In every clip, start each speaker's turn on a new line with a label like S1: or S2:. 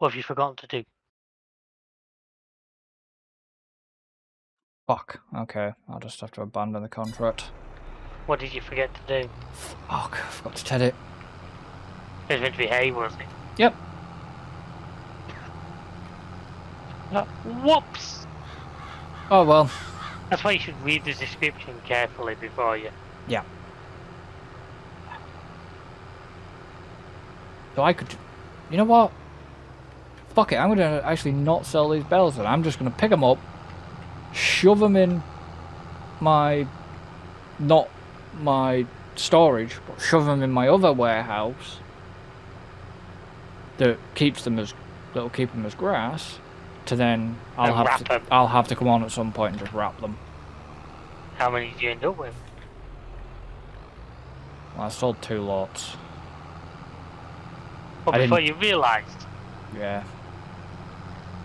S1: What have you forgotten to do?
S2: Fuck. Okay, I'll just have to abandon the contract.
S1: What did you forget to do?
S2: Fuck, I forgot to tell it.
S1: It was meant to be hay, wasn't it?
S2: Yep.
S1: Whoops!
S2: Oh well.
S1: That's why you should read the description carefully before you.
S2: Yeah. So I could... You know what? Fuck it, I'm gonna actually not sell these bells and I'm just gonna pick them up, shove them in my... not my storage, but shove them in my other warehouse that keeps them as... that'll keep them as grass, to then I'll have to come on at some point and just wrap them.
S1: How many did you end up with?
S2: Well, I sold 2 lots.
S1: Well, before you realised?
S2: Yeah.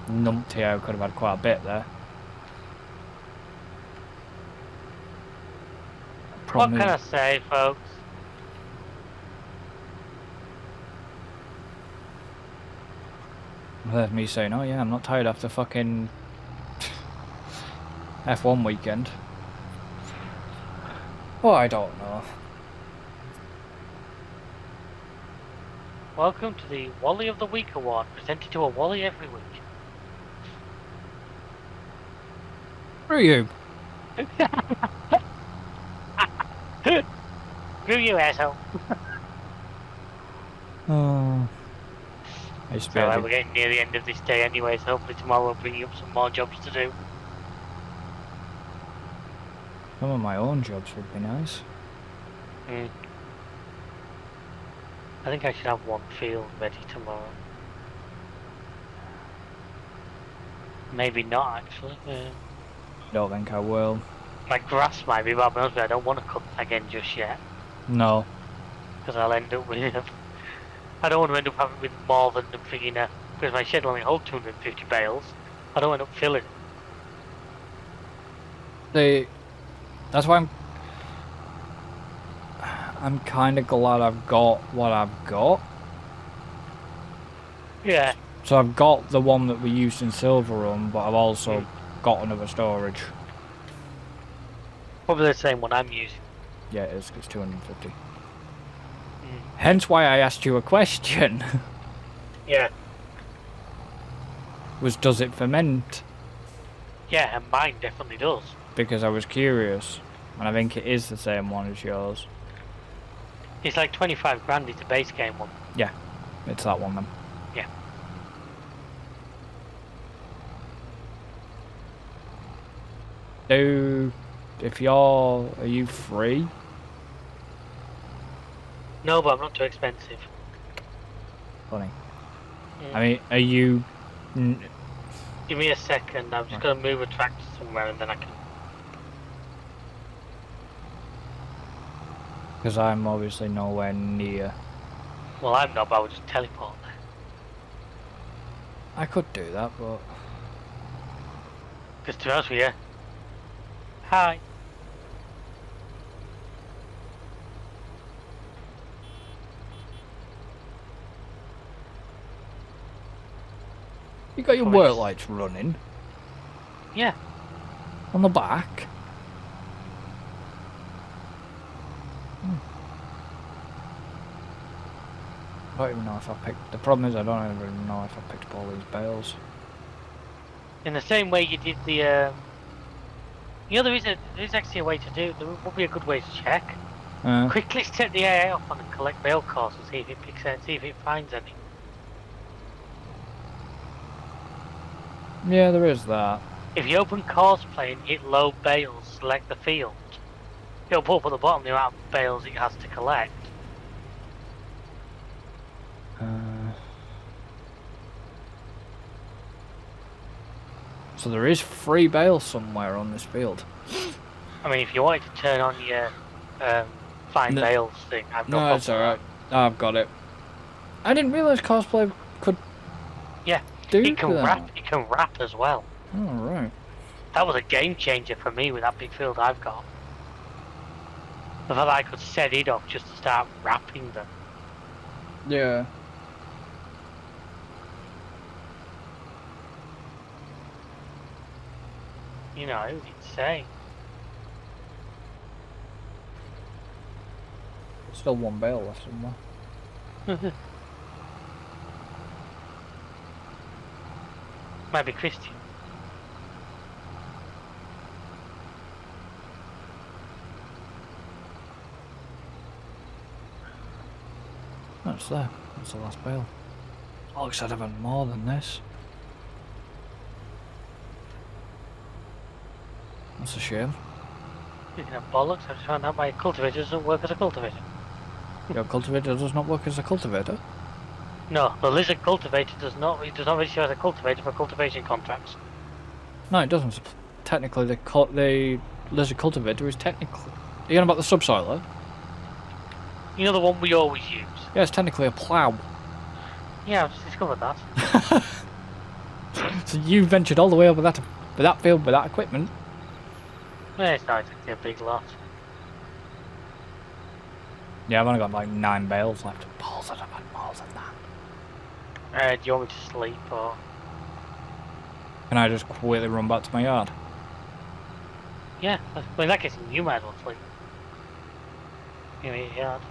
S2: Numpty, I could have had quite a bit there.
S1: What can I say, folks?
S2: There's me saying, oh yeah, I'm not tired after fucking F1 weekend. Well, I don't know.
S1: Welcome to the Wally of the Week award, presented to a Wally every week.
S2: Who are you?
S1: Screw you, asshole.
S2: Oh.
S1: So we're getting near the end of this day anyway, so hopefully tomorrow we'll bring you up some more jobs to do.
S2: Some of my own jobs would be nice.
S1: I think I should have one field ready tomorrow. Maybe not, actually.
S2: Don't think I will.
S1: My grass might be, but honestly, I don't want to cut again just yet.
S2: No.
S1: Because I'll end up with... I don't want to end up having with more than the friggin' because my shed only holds 250 bales. I don't end up filling it.
S2: That's why I'm kind of glad I've got what I've got.
S1: Yeah.
S2: So I've got the one that we used in Silver Run, but I've also got another storage.
S1: Probably the same one I'm using.
S2: Yeah, it is. It's 250. Hence why I asked you a question.
S1: Yeah.
S2: Does it ferment?
S1: Yeah, and mine definitely does.
S2: Because I was curious, and I think it is the same one as yours.
S1: It's like 25 grand, it's a base game one.
S2: Yeah, it's that one then.
S1: Yeah.
S2: Are you free?
S1: No, but I'm not too expensive.
S2: Funny. I mean, are you...
S1: Give me a second, I'm just going to move a tractor somewhere and then I can...
S2: Because I'm obviously nowhere near.
S1: Well, I'm not, but I would just teleport there.
S2: I could do that, but...
S1: Because to be honest with you... Hi.
S2: You got your work lights running?
S1: Yeah.
S2: On the back? I don't even know if I picked... The problem is I don't even know if I picked up all these bales.
S1: In the same way you did the... You know, there is actually a way to do... There would be a good way to check. Quickly set the AI off on and collect bale costs and see if it picks out, see if it finds any.
S2: Yeah, there is that.
S1: If you open Cosplay and hit load bales, select the field, it'll pull up at the bottom the amount of bales it has to collect.
S2: So there is free bales somewhere on this field.
S1: I mean, if you wanted to turn on your find bales thing, I've got.
S2: No, it's alright. I've got it. I didn't realise Cosplay could.
S1: Yeah. It can wrap. It can wrap as well.
S2: Oh right.
S1: That was a game changer for me with that big field I've got. The fact that I could set it up just to start wrapping them.
S2: Yeah.
S1: You know, it was insane.
S2: Still one bale left somewhere.
S1: Might be Christian.
S2: That's there. That's the last bale. Oh, looks like I've had more than this. That's a shame.
S1: Speaking of bollocks, I just found out my cultivator doesn't work as a cultivator.
S2: Your cultivator does not work as a cultivator?
S1: No, the lizard cultivator does not. It does not register as a cultivator for cultivation contracts.
S2: No, it doesn't. Technically, the lizard cultivator is technically... Are you on about the subsoiler?
S1: You know the one we always use?
S2: Yeah, it's technically a plough.
S1: Yeah, I've just discovered that.
S2: So you ventured all the way over that field with that equipment?
S1: Well, it's not exactly a big lot.
S2: Yeah, I've only got like 9 bales left. Balls, I'd have had more than that.
S1: Do you want me to sleep or?
S2: Can I just quickly run back to my yard?
S1: Yeah, well, in that case, you might as well sleep. You know, your yard.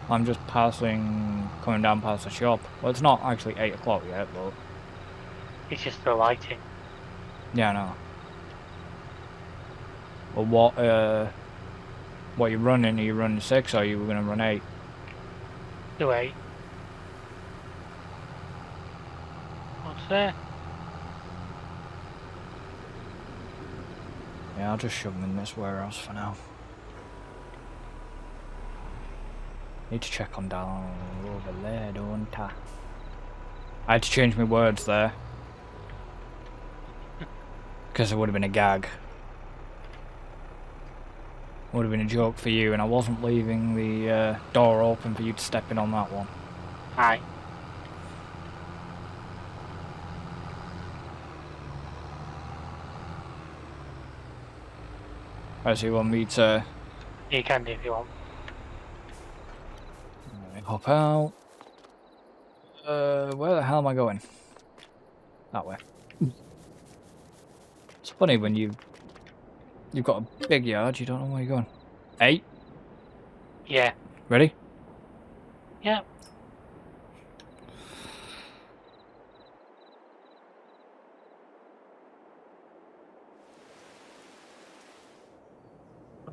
S2: I'm just coming down past the shop. Well, it's not actually 8 o'clock yet, but...
S1: It's just the lighting.
S2: Yeah, I know. Well, what are you running? Are you running 6 or are you going to run 8?
S1: Do 8. What's there?
S2: Yeah, I'll just shove them in this warehouse for now. Need to check on down over there, don't I? I had to change my words there. Because it would have been a gag. Would have been a joke for you, and I wasn't leaving the door open for you to step in on that one.
S1: Aye.
S2: Right, so you want me to...
S1: You can do if you want.
S2: Let me hop out. Where the hell am I going? That way. It's funny when you've got a big yard, you don't know where you're going. 8?
S1: Yeah.
S2: Ready?
S1: Yeah.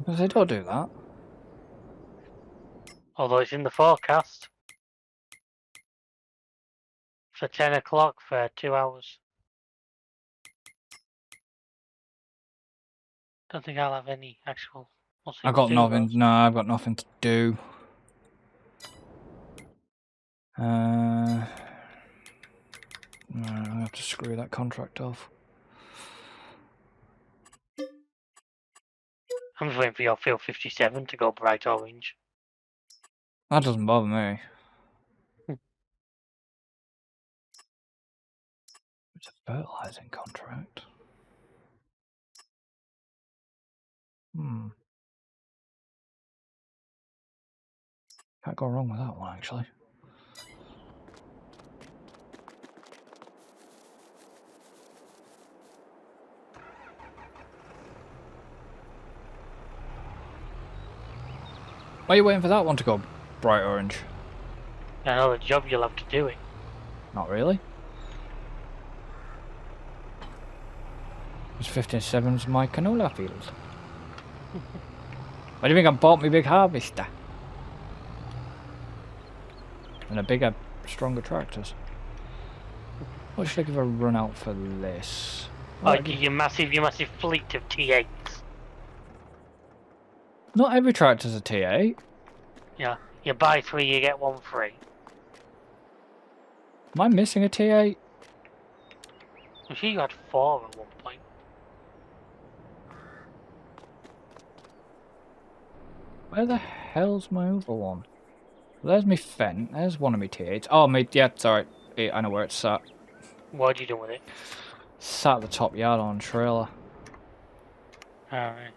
S2: They don't do that.
S1: Although it's in the forecast. For 10 o'clock for 2 hours. Don't think I'll have any actual...
S2: I've got nothing. No, I've got nothing to do. I'm gonna have to screw that contract off.
S1: I'm just waiting for your field 57 to go bright orange.
S2: That doesn't bother me. It's a fertilizing contract. Can't go wrong with that one, actually. Why are you waiting for that one to go bright orange?
S1: I know the job you'll have to do it.
S2: Not really. It's 57's my canola field. Why do you think I bought me big harvester? And a bigger, stronger tractors. What should I give a run out for this?
S1: Like your massive fleet of T8s.
S2: Not every tractor's a T8.
S1: Yeah, you buy 3, you get 1 free.
S2: Am I missing a T8?
S1: I'm sure you had 4 at one point.
S2: Where the hell's my other one? There's me Fent. There's one of me T8s. Oh, yeah, it's alright. I know where it's sat.
S1: What are you doing with it?
S2: Sat at the top yard on a trailer.
S1: Alright.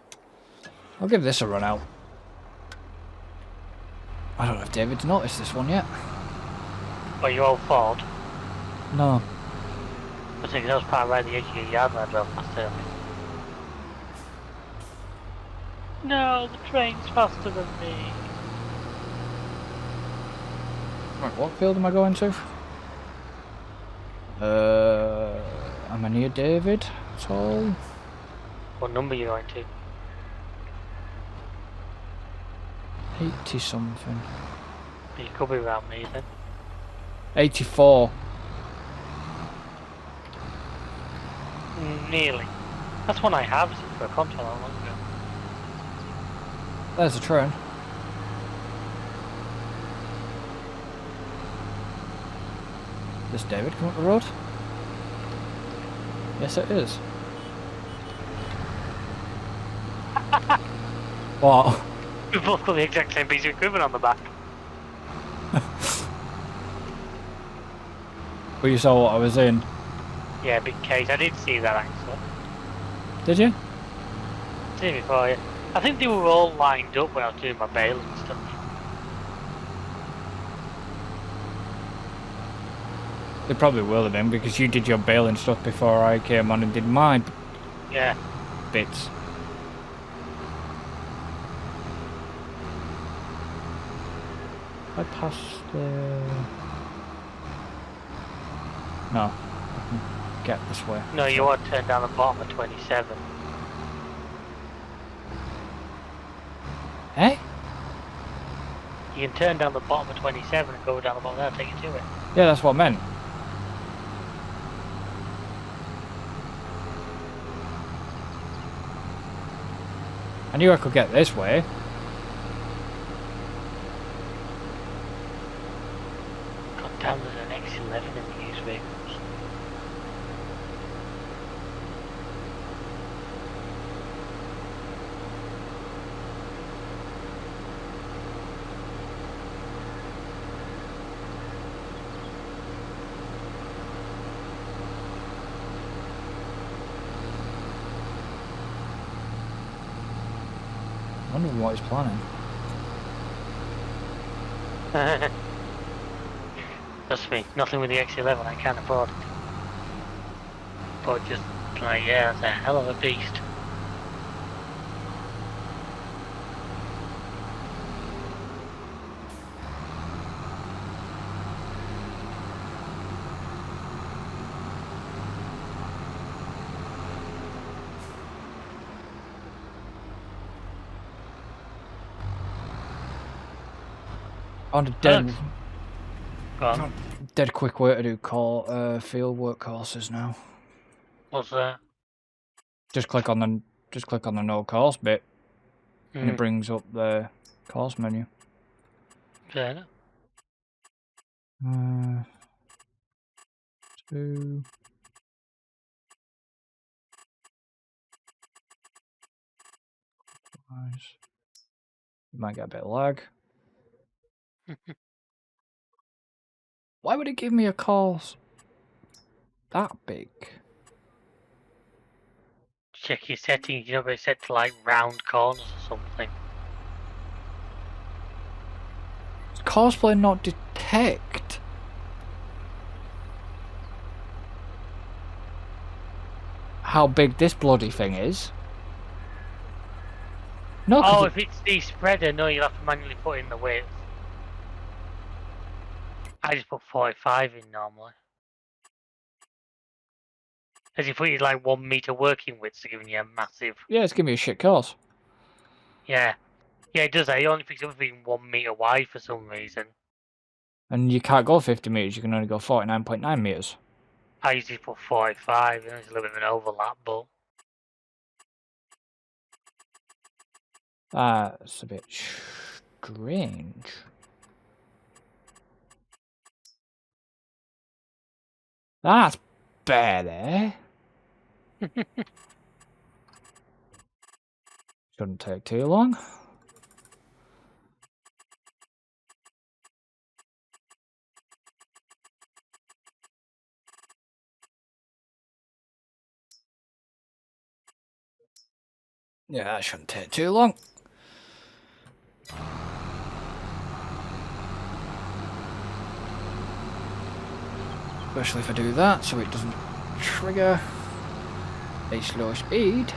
S2: I'll give this a run out. I don't know if David's noticed this one yet.
S1: Oh, your old Ford?
S2: No.
S1: I think that was part right at the edge of your yard when I drove past earlier. No, the train's faster than me.
S2: Right, what field am I going to? Am I near David at all?
S1: What number are you going to?
S2: 80 something.
S1: You could be around me then.
S2: 84.
S1: Nearly. That's one I have for a contact not long ago.
S2: There's a train. Does David come up the road? Yes, it is. What?
S1: We've both got the exact same piece of equipment on the back.
S2: But you saw what I was in.
S1: Yeah, big case. I did see that actually.
S2: Did you?
S1: See it before, yeah. I think they were all lined up when I was doing my bail and stuff.
S2: They probably will have been because you did your bailing stuff before I came on and did my
S1: Yeah.
S2: bits. I passed the... No, I can get this way.
S1: No, you want to turn down the bottom of 27.
S2: Eh?
S1: You can turn down the bottom of 27 and go down the bottom there and take you to it.
S2: Yeah, that's what I meant. I knew I could get this way.
S1: God damn, there's an X11 in the used vehicles.
S2: I wonder what he's planning.
S1: Trust me, nothing with the X11 I can't afford it. But just like, yeah, that's a hell of a beast.
S2: On a dead,
S1: Go on.
S2: dead quick way to do field work courses now.
S1: What's that?
S2: Just click on the no course bit, and it brings up the course menu.
S1: Fair enough.
S2: 2. Nice. You might get a bit of lag. Why would it give me a course that big?
S1: Check your settings, you know, it's set to like round corners or something.
S2: Does cosplay not detect? How big this bloody thing is? No,
S1: Oh, if it's the spreader, no, you'll have to manually put in the width. I just put 45 in normally. As you put it like 1 meter working width, so giving you a massive.
S2: Yeah, it's giving me a shit course.
S1: Yeah. Yeah, it does that. It only picks up being 1 meter wide for some reason.
S2: And you can't go 50 meters, you can only go 49.9 meters.
S1: I usually put 45, and there's a little bit of an overlap, but.
S2: That's a bit strange. That's better. Shouldn't take too long. Yeah, that shouldn't take too long. Especially if I do that, so it doesn't trigger a slow speed.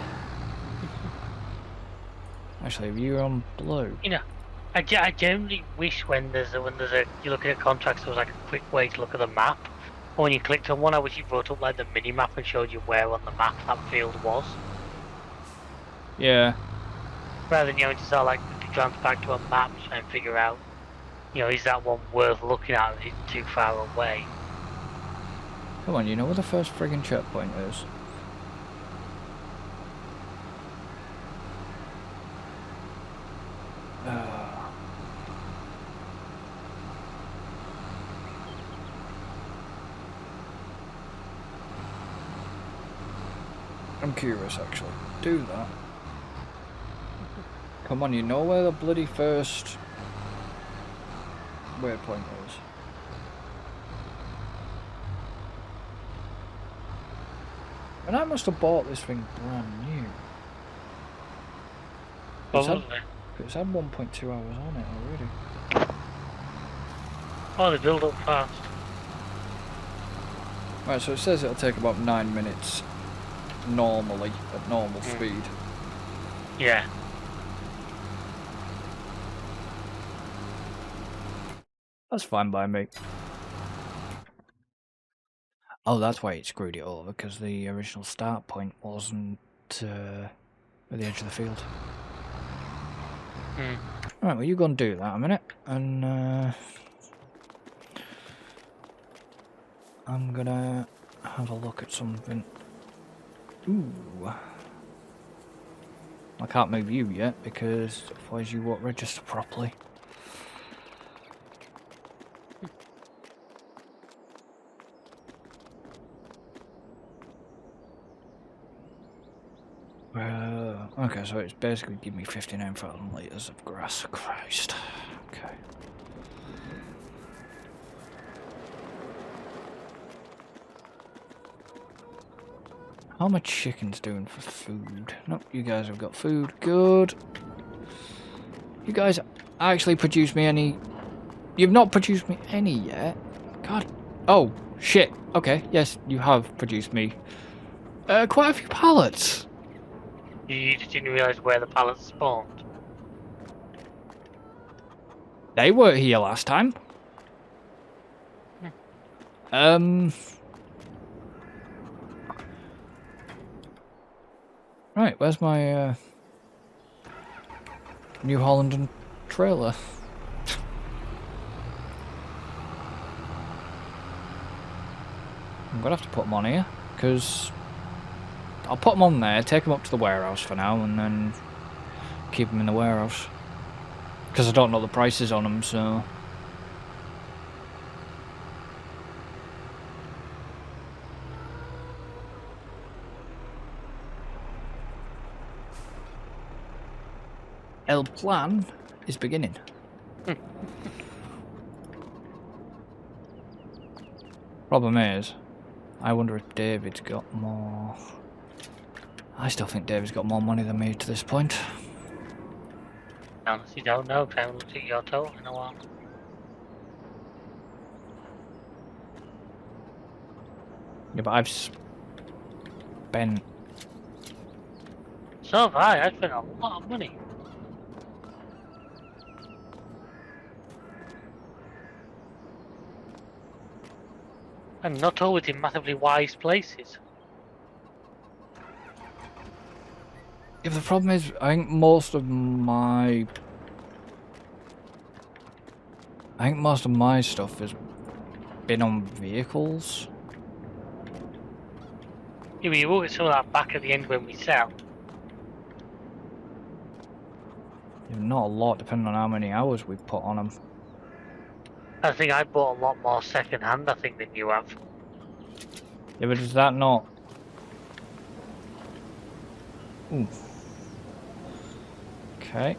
S2: Actually, if you're on blue...
S1: You know, I generally wish when you're looking at contracts, there was like a quick way to look at the map. Or when you clicked on one, I wish you brought up like the mini map and showed you where on the map that field was.
S2: Yeah.
S1: Rather than having to start like glance back to a map to try and figure out, is that one worth looking at? Or is it too far away?
S2: Come on, you know where the first friggin' checkpoint is? I'm curious, actually. Do that. Come on, you know where the bloody first waypoint is? And I must have bought this thing brand new. It's had 1.2 hours on it already.
S1: Oh, they build up fast.
S2: Right, so it says it'll take about 9 minutes normally, at normal speed.
S1: Yeah.
S2: That's fine by me. Oh, that's why it screwed it over, because the original start point wasn't at the edge of the field. Right, well, you go and do that a minute, and I'm gonna have a look at something. Ooh. I can't move you yet, because otherwise you won't register properly. Okay, so it's basically giving me 59,000 litres of grass. Christ. Okay. How are my chickens doing for food? Nope, you guys have got food. Good. You guys actually produced me any... You've not produced me any yet? God. Oh, shit. Okay, yes, you have produced me quite a few pallets.
S1: You just didn't realise where the pallets spawned?
S2: They weren't here last time. Right, where's my New Holland trailer? I'm gonna have to put them on here, because I'll put them on there, take them up to the warehouse for now, and then keep them in the warehouse. Because I don't know the prices on them, so... El plan is beginning. Problem is, I wonder if David's got more... I still think David's got more money than me to this point.
S1: Honestly, don't know. I haven't looked at your total in a while.
S2: Yeah, but I've spent...
S1: So have I. I've spent a lot of money. And not always in massively wise places.
S2: Yeah, the problem is, I think most of my stuff has been on vehicles.
S1: Yeah, but you will get some of that back at the end when we sell.
S2: Yeah, not a lot, depending on how many hours we put on them.
S1: I think I bought a lot more second hand, I think, than you have.
S2: Yeah, but is that not... Ooh. Okay.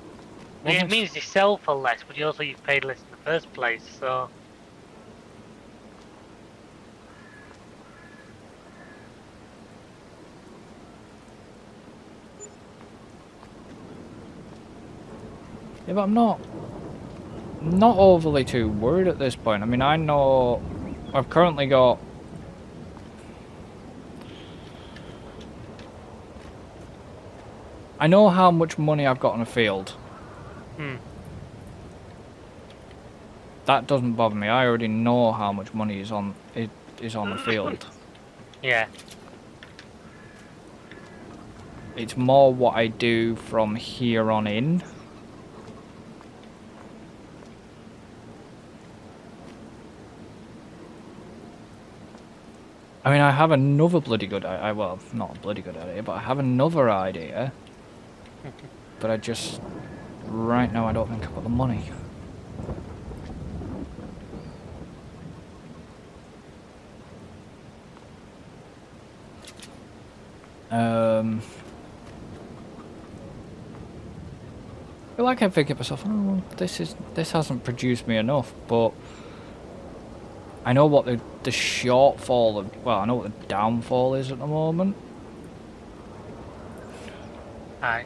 S1: Yeah, it means you sell for less, but you also you've paid less in the first place, so...
S2: Yeah, but I'm not overly too worried at this point. I mean, I know I've currently got... I know how much money I've got on a field.
S1: Hmm.
S2: That doesn't bother me. I already know how much money is on the field.
S1: Yeah.
S2: It's more what I do from here on in. I mean, I have another bloody good idea. Well, not a bloody good idea, but I have another idea. But I just... Right now, I don't think I've got the money. I feel like I'm thinking to myself, oh, well, this hasn't produced me enough, but... I know what the shortfall of... Well, I know what the downfall is at the moment.
S1: Aye.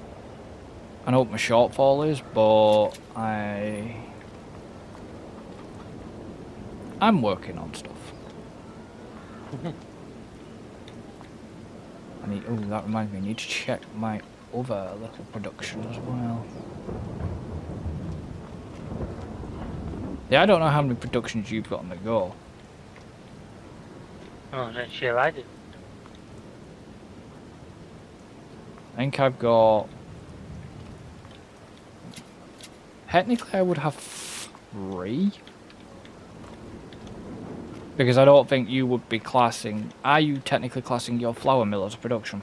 S2: I know what my shortfall is, but I'm working on stuff. Oh, that reminds me, I need to check my other little production as well. Yeah, I don't know how many productions you've got on the go.
S1: Oh, I'm not sure I did.
S2: I think I've got... Technically, I would have 3. Because I don't think you would be classing... Are you technically classing your flour mill as a production?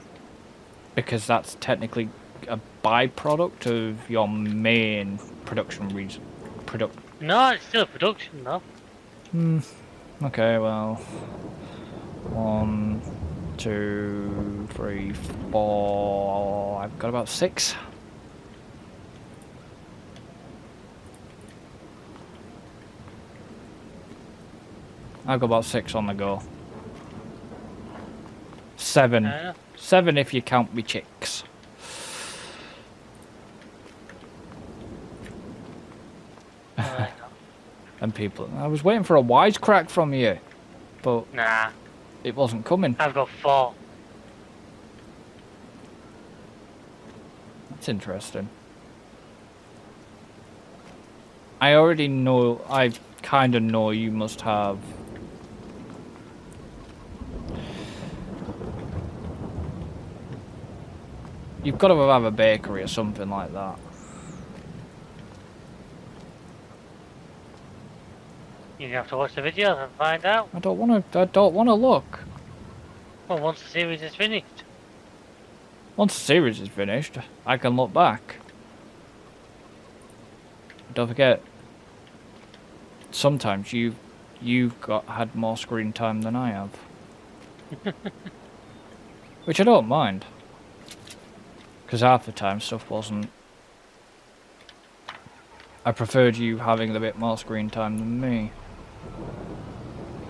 S2: Because that's technically a byproduct of your main production reason.
S1: No, it's still a production, though.
S2: Okay, well... 1, 2, 3, 4... I've got about 6. I've got about 6 on the go. 7. 7 if you count me chicks. And people... I was waiting for a wisecrack from you. But...
S1: Nah.
S2: It wasn't coming.
S1: I've got 4.
S2: That's interesting. I already know... I kind of know you must have... You've got to have a bakery or something like that.
S1: You have to watch the video and find out.
S2: I don't want to look.
S1: Well, once the series is finished.
S2: Once the series is finished, I can look back. Don't forget, sometimes you've had more screen time than I have. Which I don't mind. Because half the time stuff wasn't... I preferred you having a bit more screen time than me.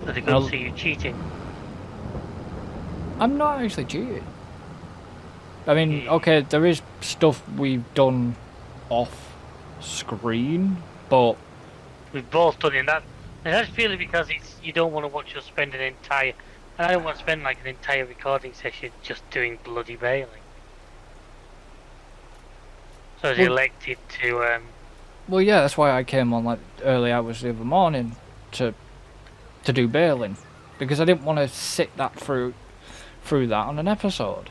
S1: So they go see you cheating.
S2: I'm not actually cheating. I mean, okay, there is stuff we've done off screen, but...
S1: We've both done it, and that's purely because you don't want to watch us spend an entire... And I don't want to spend like an entire recording session just doing bloody bailing. So I elected to...
S2: Well, yeah, that's why I came on like early hours the other morning to do bailing, because I didn't want to sit that through that on an episode.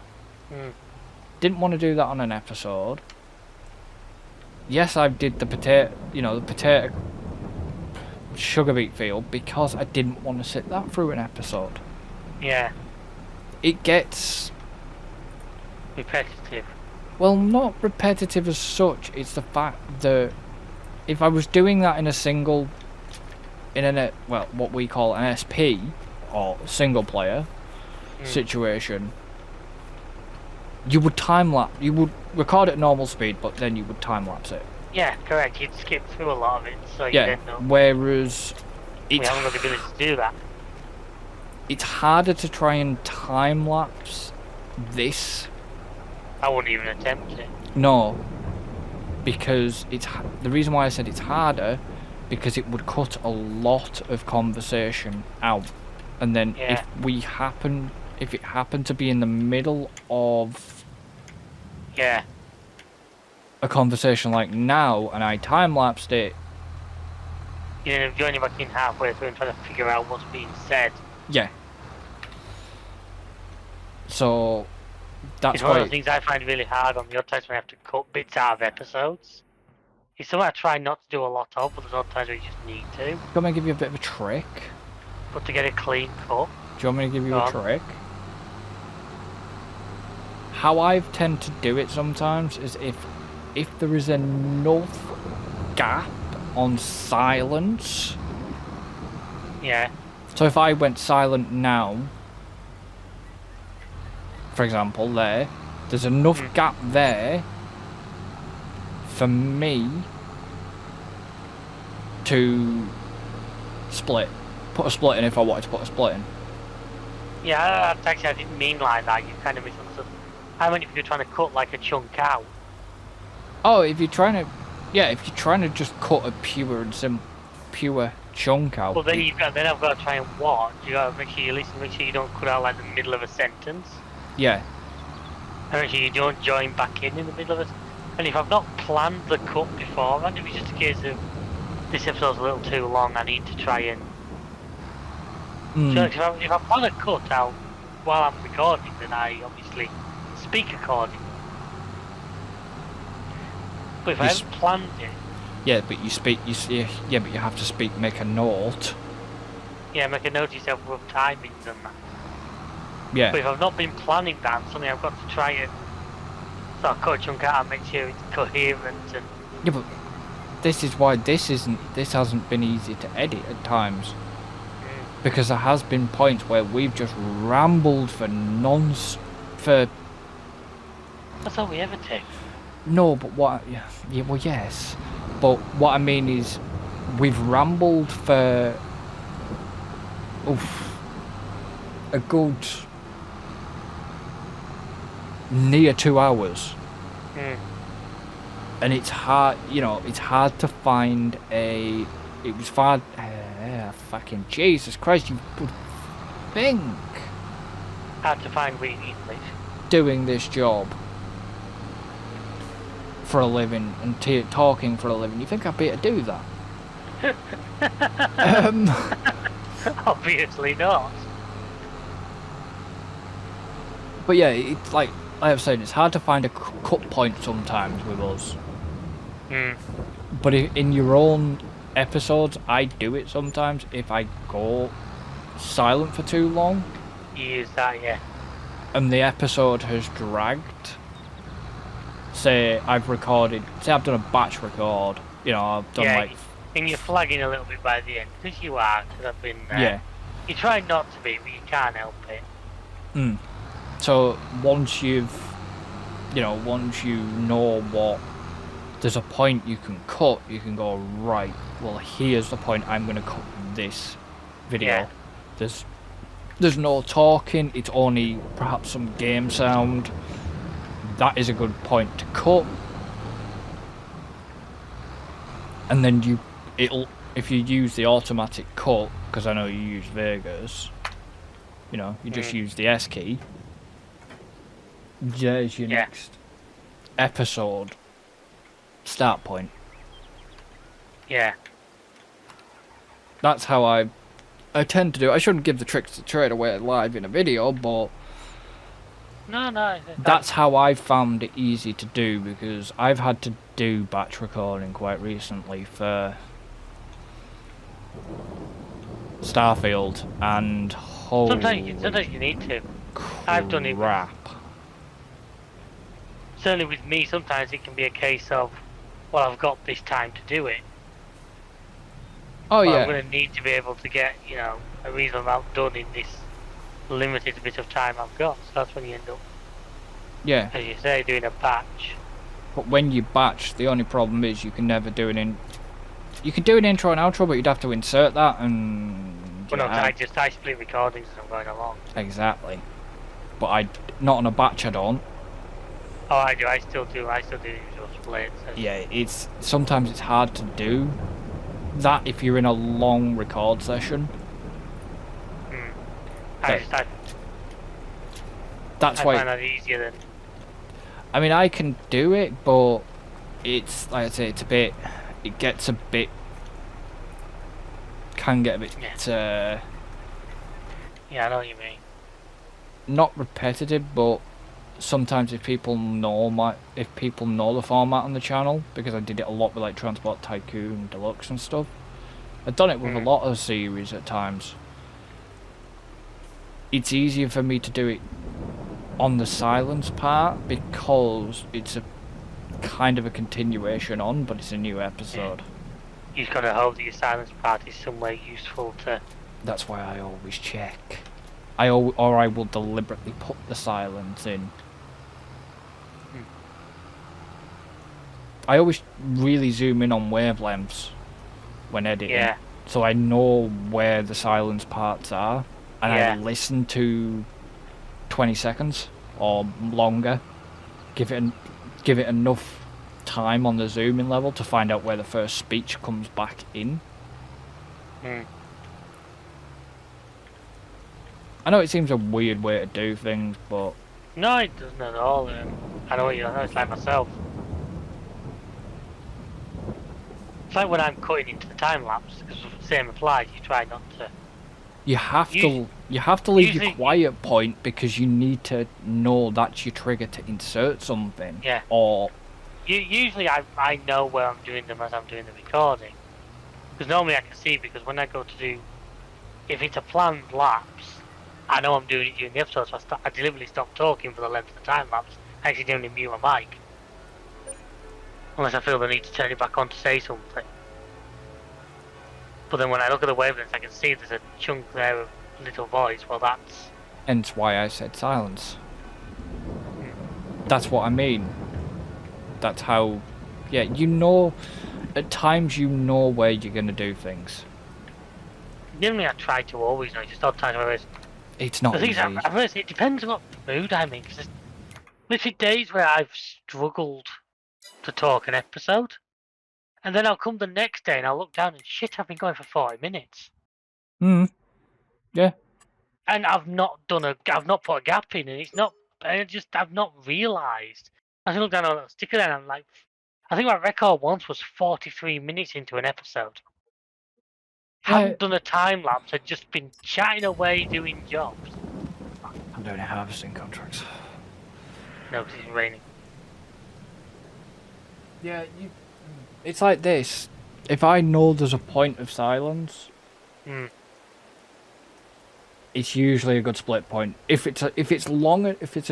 S2: Didn't want to do that on an episode. Yes, I did the potato sugar beet field because I didn't want to sit that through an episode.
S1: Yeah.
S2: It gets
S1: repetitive.
S2: Well, not repetitive as such. It's the fact that if I was doing that in what we call an SP or single player situation, you would time lapse. You would record at normal speed, but then you would time lapse it.
S1: Yeah, correct. You'd skip through a lot of it, so
S2: yeah.
S1: You don't know.
S2: Whereas
S1: we haven't got the ability to do that.
S2: It's harder to try and time lapse this.
S1: I wouldn't even attempt it.
S2: No, because the reason why I said it's harder, because it would cut a lot of conversation out, and then if it happened to be in the middle of a conversation like now and I time-lapsed it.
S1: You know, joining back in halfway through and trying to figure out what's being said.
S2: Yeah. So that's
S1: It's one
S2: why
S1: of the things I find really hard on the odd times when I have to cut bits out of episodes. It's something I try not to do a lot of, but there's odd times where you just need to.
S2: Do you want me to give you a bit of a trick?
S1: But to get a clean cut.
S2: Do you want me to give you a trick? How I tend to do it sometimes is if there is enough gap on silence.
S1: Yeah.
S2: So if I went silent now, for example, there's enough gap there for me to put a split in if I wanted to put a split in.
S1: Yeah, actually I didn't mean like that, you kind of misunderstood. I mean if you're trying to cut like a chunk out.
S2: Oh, if you're trying to just cut a pure chunk out.
S1: Well then I've got to try and watch, you got to make sure you listen, make sure you don't cut out like the middle of a sentence.
S2: Yeah.
S1: And make sure you don't join back in the middle of it. And if I've not planned the cut beforehand, if it's just a case of this episode's a little too long, I need to try and... So if I plan a cut out while I'm recording, then I obviously speak accordingly. But if I haven't planned it...
S2: Yeah, but but you have to make a note.
S1: Yeah, make a note of yourself with timings and that.
S2: Yeah.
S1: But if I've not been planning that, suddenly I've got to try and sort of cut a chunk out and make sure it's coherent and...
S2: Yeah, but this is why this hasn't been easy to edit at times. Because there has been points where we've just rambled for
S1: That's all we ever do.
S2: No, but what... Yeah, well, yes. But what I mean is, we've rambled for... a good... near 2 hours. And it's hard, it's hard to find a... It was hard... fucking Jesus Christ, you would think...
S1: Hard to find what you need, please.
S2: Doing this job for a living and talking for a living, you think I'd be able to do that?
S1: Obviously not.
S2: But yeah, it's like I've said, it's hard to find a cut point sometimes with us. But in your own episodes, I do it sometimes if I go silent for too long.
S1: You use that, yeah.
S2: And the episode has dragged. Say I've done a batch record, I've done
S1: and you're flagging a little bit by the end, because you are, because I've been there.
S2: Yeah.
S1: You try not to be, but you can't help it.
S2: So once you know what, there's a point you can cut, you can go, right, well here's the point I'm going to cut this video. Yeah. There's no talking, it's only perhaps some game sound. That is a good point to cut. And then if you use the automatic cut, because I know you use Vegas, you just use the S key. There's your next episode start point.
S1: Yeah.
S2: That's how I tend to do it. I shouldn't give the tricks straight away live in a video, but
S1: no.
S2: That's how I found it easy to do, because I've had to do batch recording quite recently for Starfield, and
S1: sometimes you need to. I've done it. Certainly with me, sometimes it can be a case of, well, I've got this time to do it.
S2: Oh,
S1: well,
S2: yeah.
S1: I'm going to need to be able to get, a reasonable amount done in this limited bit of time I've got. So that's when you end up, as you say, doing a batch.
S2: But when you batch, the only problem is you can never do you can do an intro and outro, but you'd have to insert that and...
S1: Well, no, I split recordings as I'm going along.
S2: Exactly. But not on a batch, I don't.
S1: Oh, I do. I still do usual splits.
S2: Yeah, sometimes it's hard to do that if you're in a long record session.
S1: I
S2: find
S1: that easier than...
S2: I mean, I can do it, but it's like I say, it's a bit. It gets a bit. Can get a bit.
S1: Yeah, I know what you mean.
S2: Not repetitive, but sometimes if people know the format on the channel, because I did it a lot with like Transport Tycoon Deluxe and stuff. I've done it with a lot of series at times. It's easier for me to do it on the silence part because it's a kind of a continuation on, but it's a new episode.
S1: You've got to hope that your silence part is some way useful to...
S2: That's why I always check. I will deliberately put the silence in. I always really zoom in on wavelengths when editing, so I know where the silence parts are, and I listen to 20 seconds or longer. Give it enough time on the zooming level to find out where the first speech comes back in. I know it seems a weird way to do things, but
S1: no, it doesn't at all. I know it's like myself. It's like when I'm cutting into the time lapse, because the same applies. You try not to. You have
S2: to leave your quiet point because you need to know that's your trigger to insert something.
S1: Yeah.
S2: Or
S1: usually I know where I'm doing them as I'm doing the recording, because normally I can see, because when I go to do, if it's a planned lapse, I know I'm doing it during the episode, so I deliberately stop talking for the length of the time lapse. I accidentally mute my mic, unless I feel the need to turn it back on to say something. But then when I look at the wavelengths, I can see there's a chunk there of little voice. Well, that's...
S2: Hence why I said silence. That's what I mean. That's how... Yeah, you know... At times you know where you're going to do things.
S1: Generally I try to always know, just odd times where
S2: it's not easy.
S1: It depends on what mood I'm in, because there's literally days where I've struggled to talk an episode. And then I'll come the next day and I'll look down and shit, I've been going for 40 minutes.
S2: Yeah.
S1: And I've not put a gap in, and it's not, I've not realised. I just look down on a sticker there and I'm like, I think my record once was 43 minutes into an episode. Hadn't done a time lapse, I'd just been chatting away doing jobs.
S2: I'm doing harvesting contracts.
S1: No, because it's raining.
S2: Yeah, it's like this. If I know there's a point of silence, it's usually a good split point. If it's a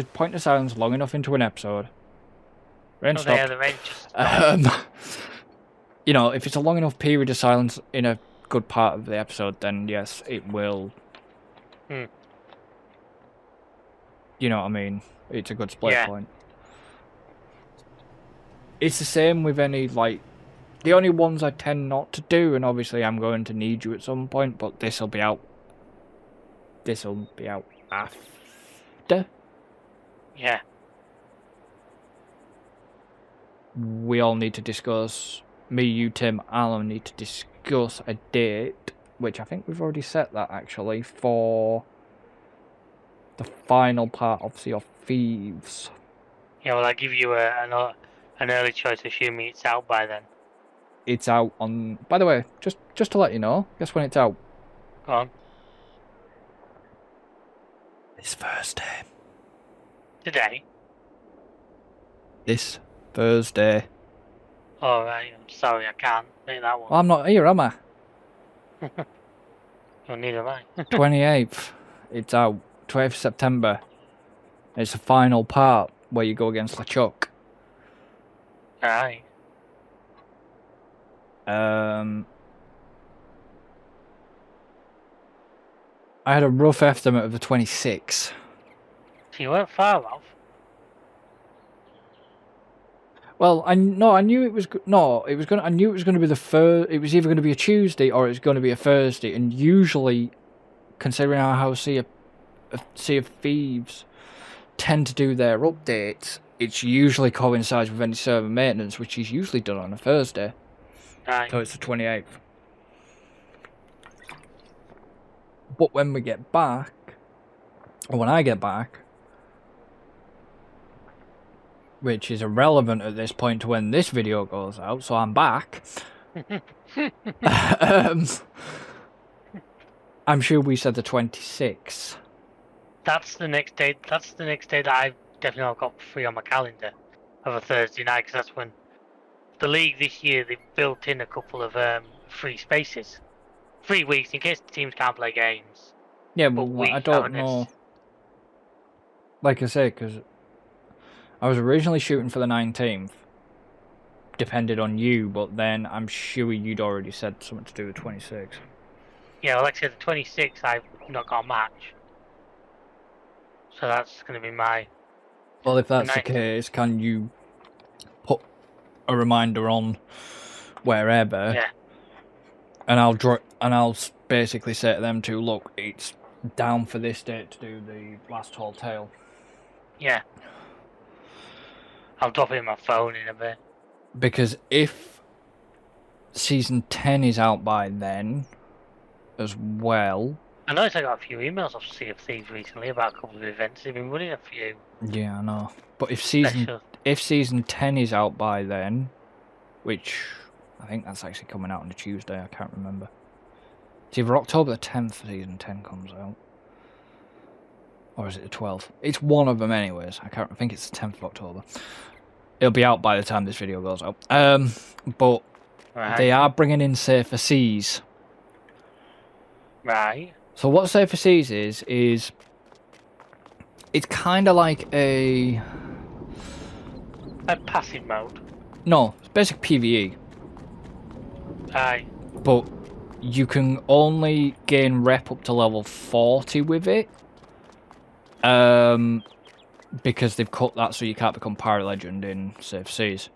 S2: point of silence long enough into an episode, rain stopped.
S1: The rain just
S2: you know, if it's a long enough period of silence in a good part of the episode, then yes, it will. You know what I mean? It's a good split point. It's the same with any, like, the only ones I tend not to do, and obviously I'm going to need you at some point, but this'll be out after.
S1: Yeah.
S2: We all need to discuss, me, you, Tim, Alan need to discuss a date, which I think we've already set that actually, for the final part of Sea of Thieves.
S1: Yeah, well, I give you an early choice, assuming it's out by then.
S2: It's out on... By the way, just to let you know, guess when it's out?
S1: Go on.
S2: This Thursday.
S1: Today?
S2: This Thursday.
S1: Oh, right, I'm sorry, I can't make that one.
S2: Well, I'm not here, am I?
S1: Well, neither am I.
S2: 28th. It's out. 12th September. It's the final part where you go against LeChuck.
S1: Right.
S2: I had a rough estimate of the 26th.
S1: So you weren't far off.
S2: Well, I knew it was I knew it was going to be the first. It was either going to be a Tuesday or it was going to be a Thursday. And usually, considering how Sea of Thieves tend to do their updates, it's usually coincides with any server maintenance, which is usually done on a Thursday.
S1: Right.
S2: So it's the 28th. But when we get back, or when I get back, which is irrelevant at this point to when this video goes out, so I'm back. I'm sure we said the 26th.
S1: That's the next day. That's the next day that I've definitely got free on my calendar of a Thursday night, because that's when the league this year they've built in a couple of free spaces, 3 weeks in case the teams can't play games.
S2: Yeah, but I don't know. Like I say, because I was originally shooting for the 19th, depended on you, but then I'm sure you'd already said something to do with 26.
S1: Yeah, well, like I said, the 26th I've not got a match, so that's going to be my.
S2: Well, if that's the case, can you put a reminder on wherever?
S1: Yeah.
S2: And I'll basically say to them to look, it's down for this date to do the last tall tale.
S1: Yeah. I'll drop it in my phone in a bit.
S2: Because if season 10 is out by then, as well.
S1: I noticed I got a few emails off Sea of Thieves recently about a couple of events. They've been running a few.
S2: Yeah, I know. But if season 10 is out by then, which I think that's actually coming out on a Tuesday, I can't remember. It's either October the 10th season 10 comes out. Or is it the 12th? It's one of them anyways. I think it's the 10th of October. It'll be out by the time this video goes out. But they are bringing in Safer Seas.
S1: Right.
S2: So what Safer Seas is it's kind of like a
S1: passive mode.
S2: No, it's basic PvE.
S1: Aye.
S2: But you can only gain rep up to level 40 with it. Because they've cut that so you can't become Pirate Legend in Safe Seas.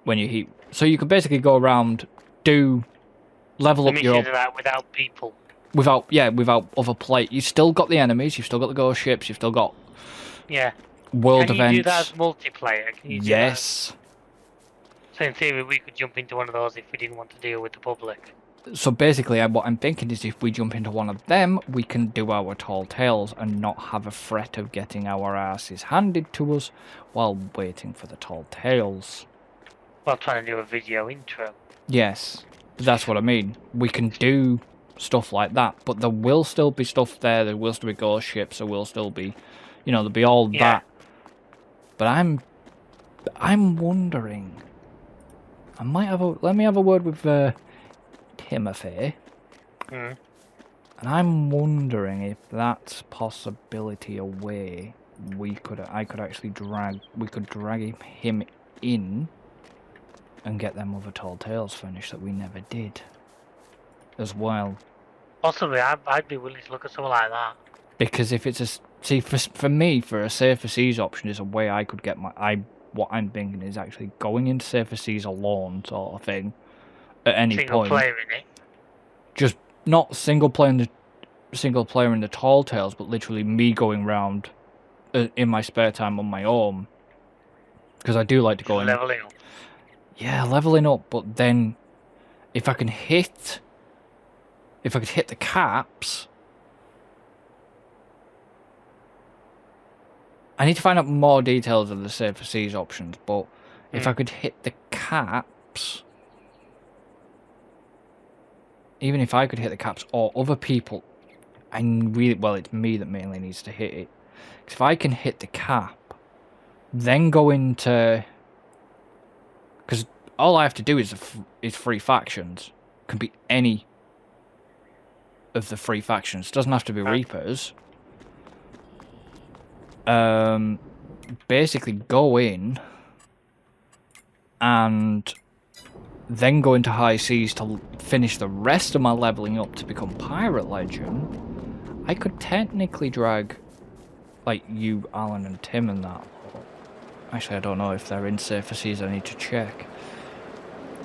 S2: When you heat. So you can basically go around, level up your...
S1: without people.
S2: Without other play. You've still got the enemies, you've still got the ghost ships, you've still got...
S1: Yeah.
S2: World events.
S1: Can you do that as multiplayer? Can you do
S2: yes.
S1: That? So in theory we could jump into one of those if we didn't want to deal with the public.
S2: So basically what I'm thinking is if we jump into one of them, we can do our tall tales and not have a threat of getting our asses handed to us while waiting for the tall tales.
S1: While trying to do a video intro.
S2: Yes, that's what I mean. We can do stuff like that, but there will still be stuff there will still be ghost ships, there will still be, there'll be all that. But I'm wondering, let me have a word with Timothy. And I'm wondering if that's possibility away we could actually drag him in and get them other tall tales finished that we never did as well.
S1: Possibly, I'd be willing to look at something like that.
S2: Because if it's for me, for a Safer Seas option is a way I could get what I'm thinking is actually going into Safer Seas alone sort of thing at any point.
S1: Single player in it.
S2: Just not single player in the tall tales, but literally me going round in my spare time on my own. Because I do like to go in.
S1: Leveling up.
S2: Yeah, leveling up, but then if I could hit the caps, I need to find out more details of the Safer Seas options, but if I could hit the caps, even if I could hit the caps or other people, it's me that mainly needs to hit it. Because if I can hit the cap, then go into... Because all I have to do is free factions. Can be any of the free factions. Doesn't have to be Reapers. Basically go in and then go into High Seas to finish the rest of my leveling up to become Pirate Legend. I could technically drag like you, Alan and Tim and that. Actually, I don't know if they're in Safer Seas, I need to check.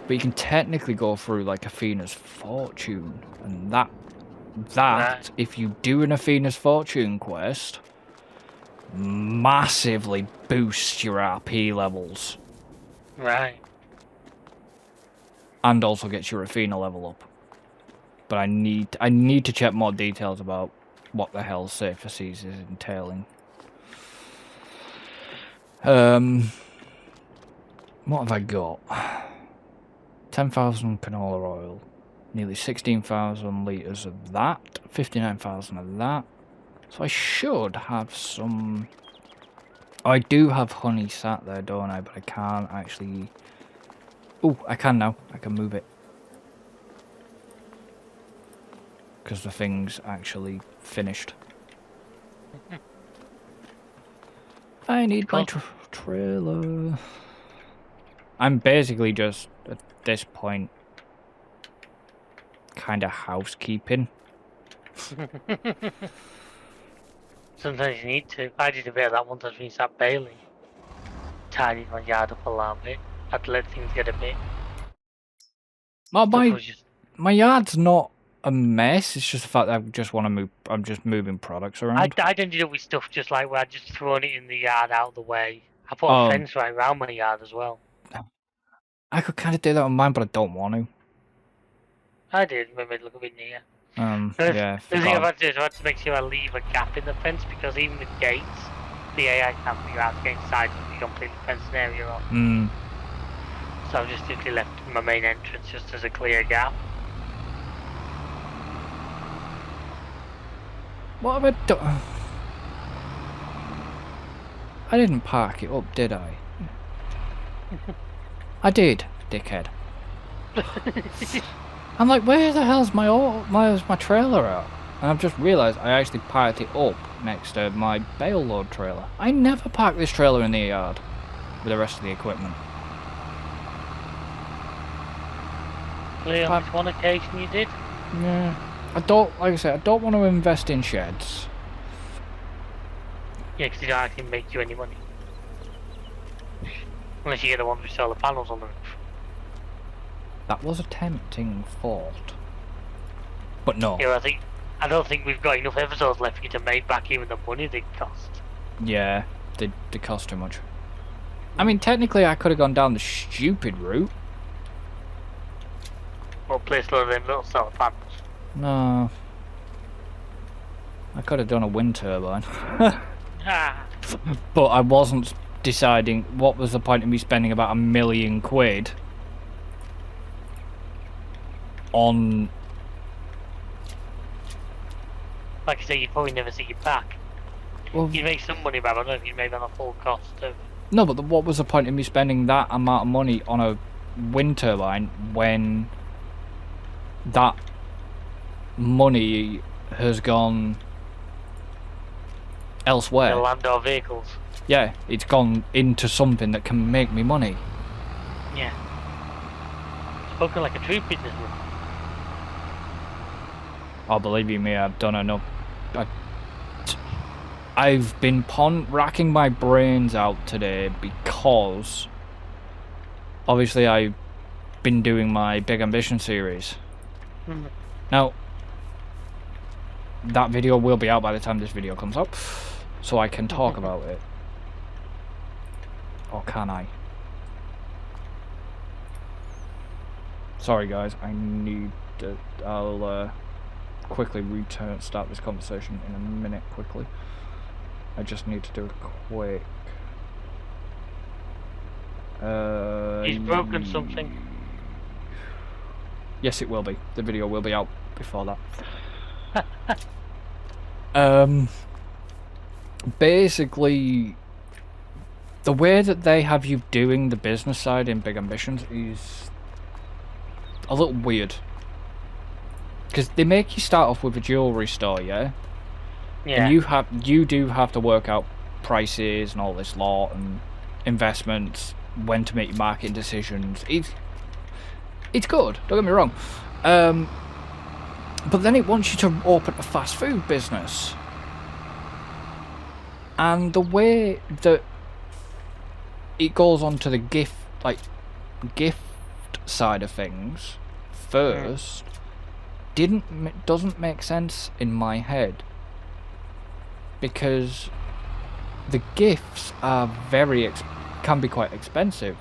S2: But you can technically go through like Athena's Fortune, and that if you do an Athena's Fortune quest, massively boosts your RP levels.
S1: Right.
S2: And also gets your Athena level up. But I need to check more details about what the hell Safer Seas is entailing. What have I got? 10,000 canola oil. Nearly 16,000 litres of that. 59,000 of that. So I should have some... Oh, I do have honey sat there, don't I? But I can't actually... Oh, I can now. I can move it. Because the thing's actually finished. I need my trailer. I'm basically just, at this point, kind of housekeeping.
S1: Sometimes you need to. I did a bit of that once when you sat bailing. Tidied my yard up a little bit. Had to let things get a bit.
S2: Well, my yard's not a mess. It's just the fact that I just want to move. I'm just moving products around.
S1: I don't do it with stuff just like where I just thrown it in the yard out of the way. I put a fence right around my yard as well.
S2: I could kind of do that on mine, but I don't want to.
S1: I did. It made me look a bit near.
S2: Yeah.
S1: The thing I've had to do is I had to make sure I leave a gap in the fence because even with gates, the AI can't figure out to get inside the completely fenced area off. So I've just literally left my main entrance just as a clear gap.
S2: What have I done? I didn't park it up, did I? I did, dickhead. I'm like, where the hell's my trailer at? And I've just realised I actually parked it up next to my bale load trailer. I never park this trailer in the yard with the rest of the equipment.
S1: Clearly on one occasion you did?
S2: Yeah. Like I said, I don't want to invest in sheds.
S1: Yeah, because they don't actually make you any money. Unless you get the ones with solar panels on the roof.
S2: That was a tempting thought. But no.
S1: Yeah, I don't think we've got enough episodes left for you to make back even the money they cost.
S2: Yeah, they cost too much. I mean, technically I could have gone down the stupid route.
S1: Or place a lot of them little solar panels.
S2: No. I could have done a wind turbine. But I wasn't deciding what was the point of me spending about £1 million on...
S1: Like I say, you'd probably never see it back.
S2: Well,
S1: you'd make some money back, but I don't know if you'd make on the full cost of...
S2: No, but what was the point of me spending that amount of money on a wind turbine when that money has gone elsewhere?
S1: The land or vehicles.
S2: Yeah, it's gone into something that can make me money.
S1: Yeah. Spoken like a true businessman.
S2: Oh, believe you me, I've done enough. I've been racking my brains out today because obviously I've been doing my Big Ambition series. Now, that video will be out by the time this video comes up, so I can talk about it. Or can I? Sorry guys, I need to... I'll quickly start this conversation in a minute quickly. I just need to do a quick...
S1: He's broken something.
S2: Yes, it will be. The video will be out before that. Basically, the way that they have you doing the business side in Big Ambitions is a little weird. Because they make you start off with a jewellery store, yeah?
S1: Yeah.
S2: And you do have to work out prices and all this lot and investments, when to make your marketing decisions. It's good, don't get me wrong. But then it wants you to open a fast food business. And the way that it goes on to the gift side of things first doesn't make sense in my head, because the gifts are can be quite expensive,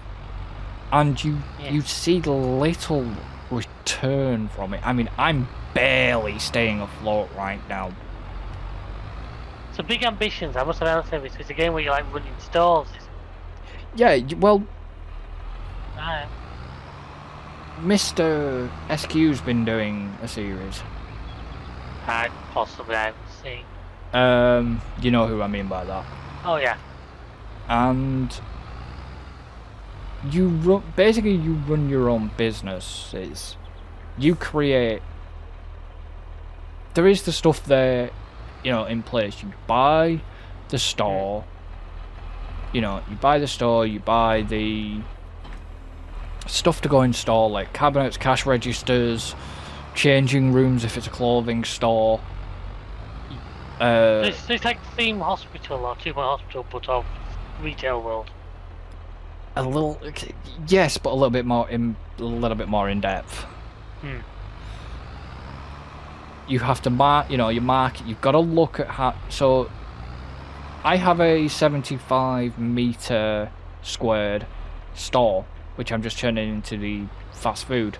S2: and you see little return from it. I mean, I'm barely staying afloat right now.
S1: So Big Ambitions, I must have answered this. It's a game where you're like running stores.
S2: Yeah, well,
S1: Alright.
S2: Mr. SQ's been doing a series.
S1: Possibly I haven't seen.
S2: You know who I mean by that.
S1: Oh yeah.
S2: And you run your own business. You create. There is the stuff there, in place. You buy the store. You buy the store. You buy the stuff to go in store, like cabinets, cash registers, changing rooms if it's a clothing store.
S1: It's like Theme Hospital or Two Hospital, but of retail world.
S2: A little, yes, but a little bit more in depth. You have to mark, your market. You've got to look at how. So, I have a 75-meter squared store, which I'm just turning into the fast food.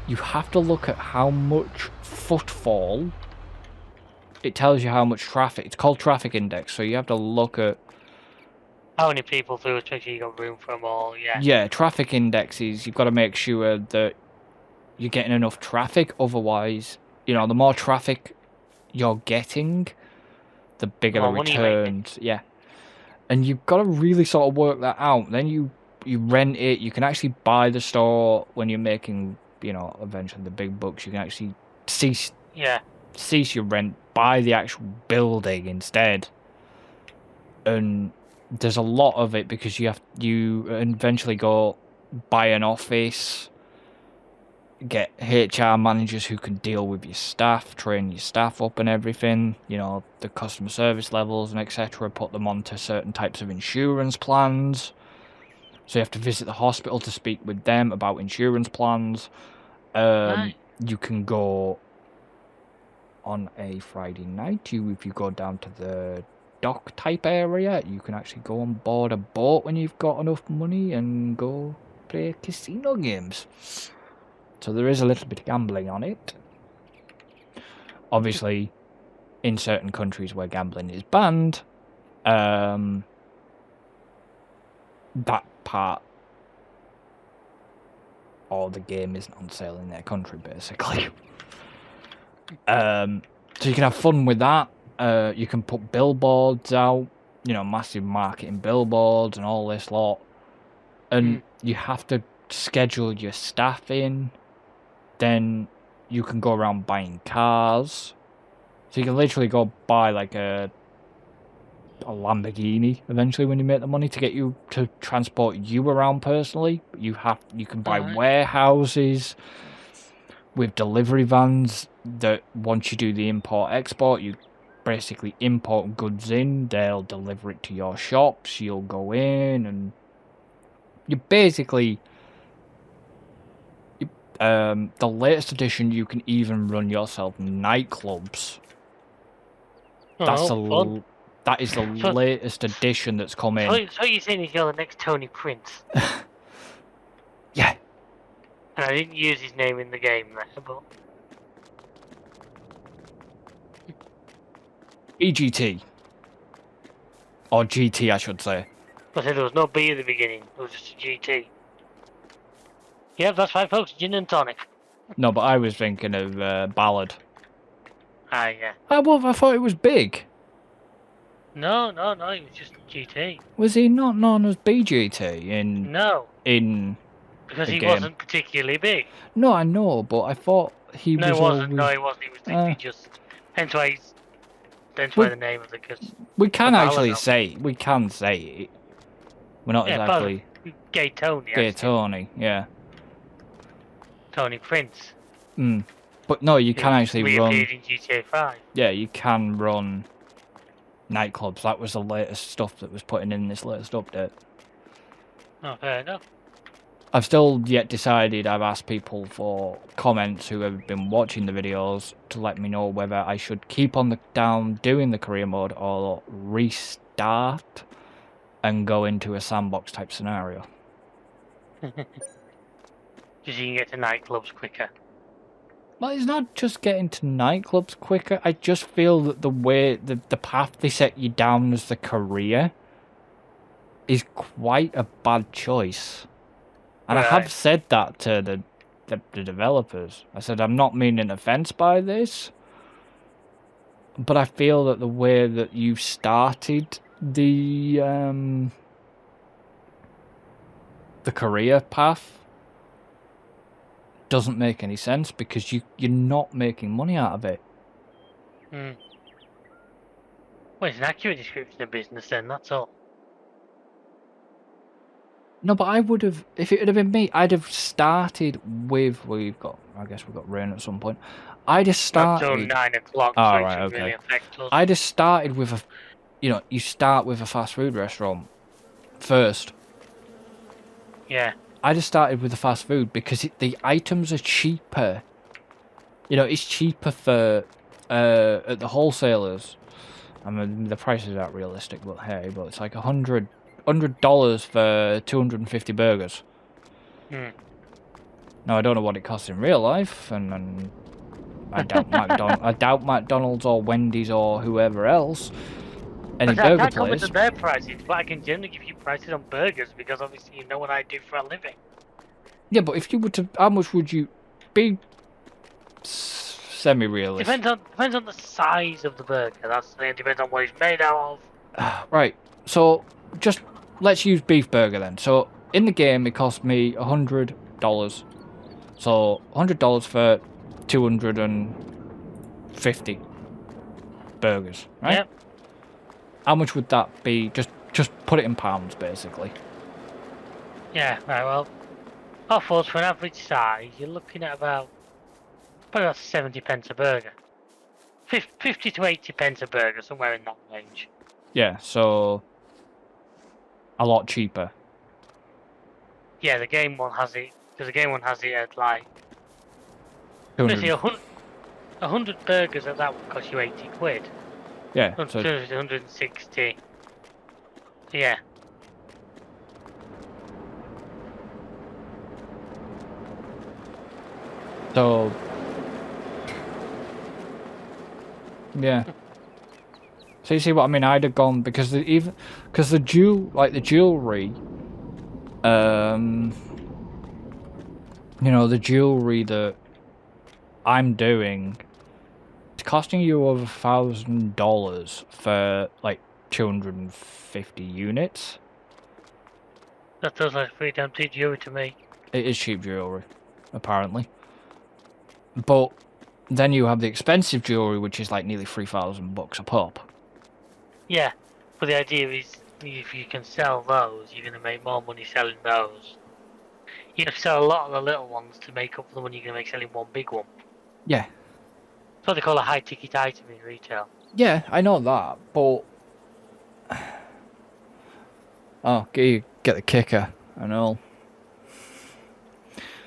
S2: You have to look at how much footfall. It tells you how much traffic. It's called traffic index. So you have to look at
S1: how many people through, especially you got room for them all. Yeah.
S2: Yeah, traffic indexes. You've got to make sure that you're getting enough traffic. Otherwise, the more traffic you're getting, the bigger the returns. Yeah, and you've got to really sort of work that out. Then you rent it. You can actually buy the store when you're making, eventually the big bucks. You can actually cease your rent, buy the actual building instead. And there's a lot of it because you eventually go buy an office, get HR managers who can deal with your staff, train your staff up and everything, the customer service levels and etc. Put them onto certain types of insurance plans. So you have to visit the hospital to speak with them about insurance plans. You can go on a Friday night. If you go down to the dock type area, you can actually go on board a boat when you've got enough money and go play casino games. So there is a little bit of gambling on it. Obviously, in certain countries where gambling is banned, that part or the game isn't on sale in their country, basically. So you can have fun with that. You can put billboards out, massive marketing billboards and all this lot. And you have to schedule your staff in. Then you can go around buying cars. So you can literally go buy like a Lamborghini eventually when you make the money to get you to transport you around personally. You can buy warehouses with delivery vans that once you do the import-export, you basically import goods in, they'll deliver it to your shops, you'll go in, and you basically... the latest edition, you can even run yourself nightclubs. That is the latest edition that's come in.
S1: So you're saying you're the next Tony Prince?
S2: Yeah.
S1: And I didn't use his name in the game, but...
S2: EGT. Or GT, I should say.
S1: I said there was no B at the beginning, it was just a GT. Yeah, that's right, folks, gin and tonic.
S2: No, but I was thinking of Ballad.
S1: Yeah.
S2: I thought it was big.
S1: No, it was just GT.
S2: Was he not known as BGT in...
S1: No.
S2: In...
S1: Because he wasn't particularly big.
S2: No, I know, but I thought he was.
S1: No, he wasn't. No, he wasn't. He was literally just. Hence why the name of it. Cause
S2: we can actually say. We can say it. We're not exactly.
S1: Gay Tony.
S2: Gay Tony, yeah.
S1: Tony Prince.
S2: But no, you can actually run.
S1: Reappeared in GTA 5.
S2: Yeah, you can run nightclubs. That was the latest stuff that was put in this latest update.
S1: Oh, fair enough.
S2: I've still yet decided. I've asked people for comments who have been watching the videos to let me know whether I should keep on doing the career mode or restart and go into a sandbox type scenario.
S1: Just so you can get to nightclubs quicker.
S2: Well, it's not just getting to nightclubs quicker. I just feel that the way the path they set you down as the career is quite a bad choice. And I have said that to the developers. I said, I'm not meaning offense by this, but I feel that the way that you started the career path doesn't make any sense, because you're not making money out of it.
S1: Well, it's an accurate description of business then, that's all.
S2: No, but I would have, if it would have been me, I'd have started with, I guess we've got rain at some point. I'd have started...
S1: Not till 9 o'clock,
S2: oh,
S1: so
S2: right,
S1: it
S2: okay.
S1: really affect us.
S2: I'd have started with you start with a fast food restaurant first.
S1: Yeah.
S2: I'd have started with the fast food because the items are cheaper. It's cheaper for at the wholesalers. I mean, the prices aren't realistic, but hey, but it's like $100 for 250 burgers. Now I don't know what it costs in real life, and I doubt McDonald's or Wendy's or whoever else. Any burger place. I can't comment
S1: on their prices, but I can generally give you prices on burgers because obviously you know what I do for a living.
S2: Yeah, but if you were to, how much would you be? Semi-realistic.
S1: Depends on the size of the burger. It depends on what it's made out
S2: of. Right. So just let's use beef burger then. So in the game, it cost me $100. So $100 for 250 burgers, right?
S1: Yep.
S2: How much would that be? Just put it in pounds, basically.
S1: Yeah. Right. Well, offers for an average size, you're looking at probably about 70 pence a burger. 50 to 80 pence a burger, somewhere in that range.
S2: Yeah, so a lot cheaper.
S1: Yeah, the game one has it, because the game one has it at like... Basically, 100 burgers at that would cost you 80 quid.
S2: Yeah.
S1: 160. Yeah.
S2: So... yeah. So you see what I mean? I'd have gone because the jewelry, the jewelry that I'm doing, it's costing you over $1,000 for like 250 units.
S1: That feels like pretty damn cheap jewelry to me.
S2: It is cheap jewelry, apparently. But then you have the expensive jewelry, which is like nearly $3,000 a pop.
S1: Yeah, but the idea is if you can sell those, you're going to make more money selling those. You have to sell a lot of the little ones to make up for the money you're going to make selling one big one.
S2: Yeah.
S1: That's what they call a high ticket item in retail.
S2: Yeah, I know that, but... oh, get the kicker and all.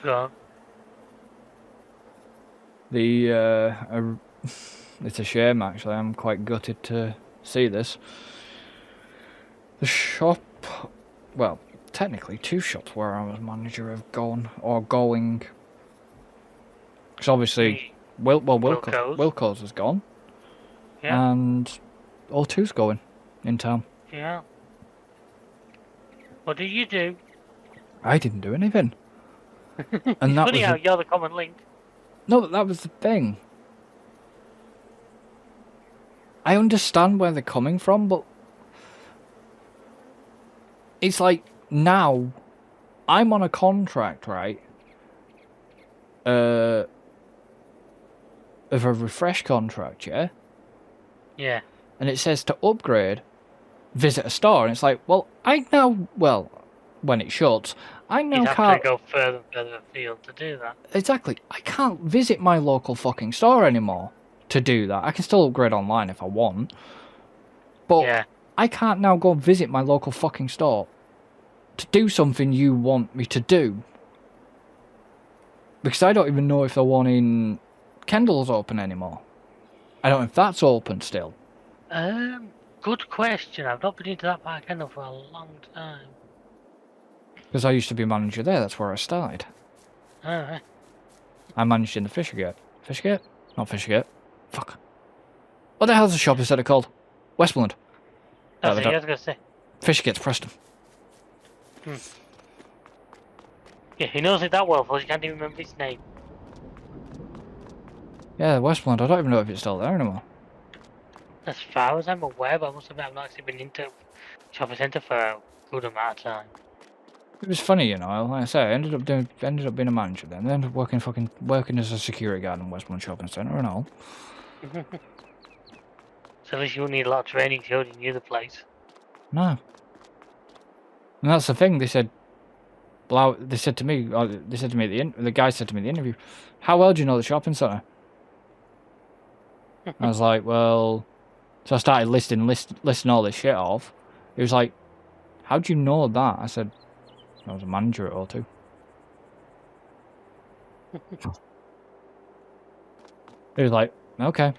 S1: Go on.
S2: It's a shame, actually. I'm quite gutted to see this. The shop, well, technically 2 shops where I was manager have gone, or going. Because obviously, Wilco's is gone. Yeah. And O2's going in town.
S1: Yeah. What did you do?
S2: I didn't do anything. And that
S1: funny how you're the common link.
S2: No, but that was the thing. I understand where they're coming from, but it's like now I'm on a contract, right? Of a refresh contract, yeah?
S1: Yeah.
S2: And it says to upgrade, visit a store, and it's like, well, when it shuts, I now
S1: can't...
S2: have
S1: to go further and further afield to do that.
S2: Exactly. I can't visit my local fucking store anymore to do that. I can still upgrade online if I want. But yeah. I can't now go visit my local fucking store to do something you want me to do. Because I don't even know if the one in Kendall's open anymore. I don't know if that's open still.
S1: Good question. I've not been into that part of Kendall for a long time.
S2: Because I used to be manager there, that's where I started.
S1: Alright.
S2: I managed in the Fishergate. Fishergate? Not Fishergate. Fuck. What the hell's the shop instead of called? Westmoreland.
S1: That's what I was going to say.
S2: Fishergate's Preston.
S1: Yeah, he knows it that well, for you can't even remember his name.
S2: Yeah, Westmoreland. I don't even know if it's still there anymore.
S1: As far as I'm aware, but I must admit I've not actually been into shopping centre for a good amount of time.
S2: It was funny, you know. Like I say, I ended up being a manager then. I ended up working as a security guard in Westmoreland Shopping Centre and all.
S1: So at least you wouldn't need a lot of training to already knew the place.
S2: No. And that's the thing. They said, they said to me at the guy said to me in the interview, "How well do you know the shopping centre?" I was like, "Well," so I started listing all this shit off. He was like, "How do you know that?" I said, "I was a manager at O2." He was like, "Okay."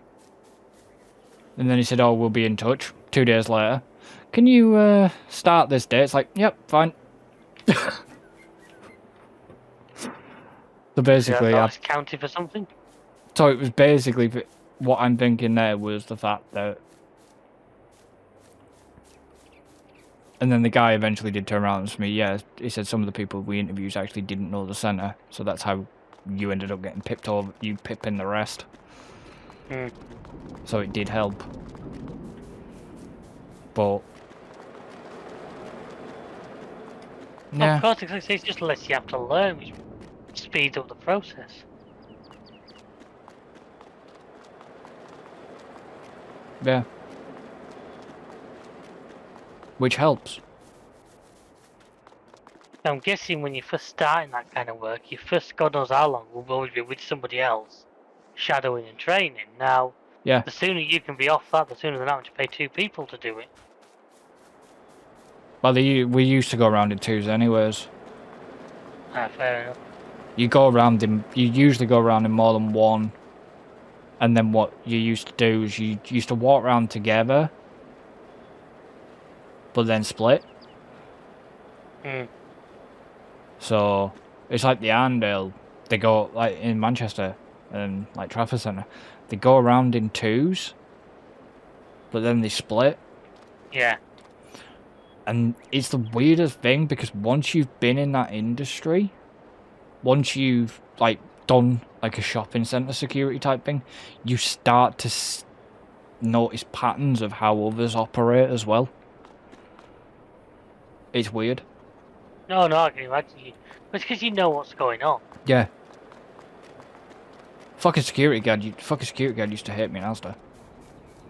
S2: And then he said, "Oh, we'll be in touch." 2 days later, "Can you start this day?" It's like, "Yep, fine." So basically,
S1: I counted for something.
S2: so it was basically what I'm thinking there was the fact that, and then the guy eventually did turn around and to me, yeah, he said some of the people we interviewed actually didn't know the centre, so that's how you ended up getting pipped over, you pipping the rest. So it did help. But yeah.
S1: Of course, it's just less you have to learn, which speeds up the process.
S2: Yeah. Which helps.
S1: I'm guessing when you're first starting that kind of work, you first, God knows how long, will always be with somebody else, shadowing and training. Now,
S2: Yeah.
S1: the sooner you can be off that, the sooner they're not having to pay 2 people to do it.
S2: Well, we used to go around in twos anyways.
S1: Fair enough.
S2: You usually go around in more than one. And then what you used to do is you used to walk around together, but then split. So it's like the Arndale. They go like in Manchester and like Trafford Centre. They go around in twos, but then they split.
S1: Yeah.
S2: And it's the weirdest thing because once you've been in that industry, once you've like done like a shopping centre security type thing, you start to notice patterns of how others operate as well. It's weird.
S1: No, I can imagine you. It's because you know what's going on.
S2: Yeah. Fucking security guard used to hate me in Asda.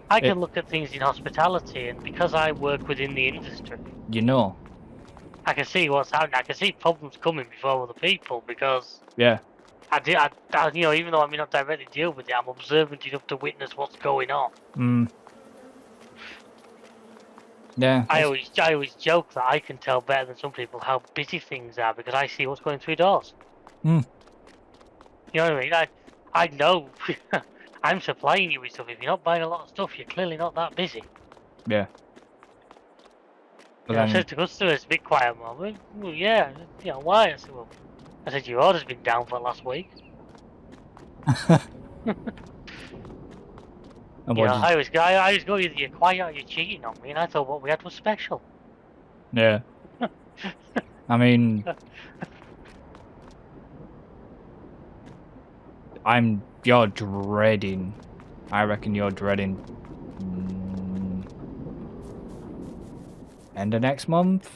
S1: I can look at things in hospitality, and because I work within the industry,
S2: you know,
S1: I can see what's happening. I can see problems coming before other people because
S2: yeah,
S1: you know, even though I may not directly deal with it, I'm observant enough to witness what's going on.
S2: Yeah.
S1: I always joke that I can tell better than some people how busy things are because I see what's going through doors. You know what I mean? I know I'm supplying you with stuff. If you're not buying a lot of stuff, you're clearly not that busy.
S2: Yeah.
S1: But I said to customers, "Be quiet, mum." Well, yeah, you know why? I said your order's been down for last week. I always go, either you're quiet or you're cheating on me, and I thought what we had was special.
S2: Yeah. I mean, you're dreading. I reckon you're dreading. End of next month,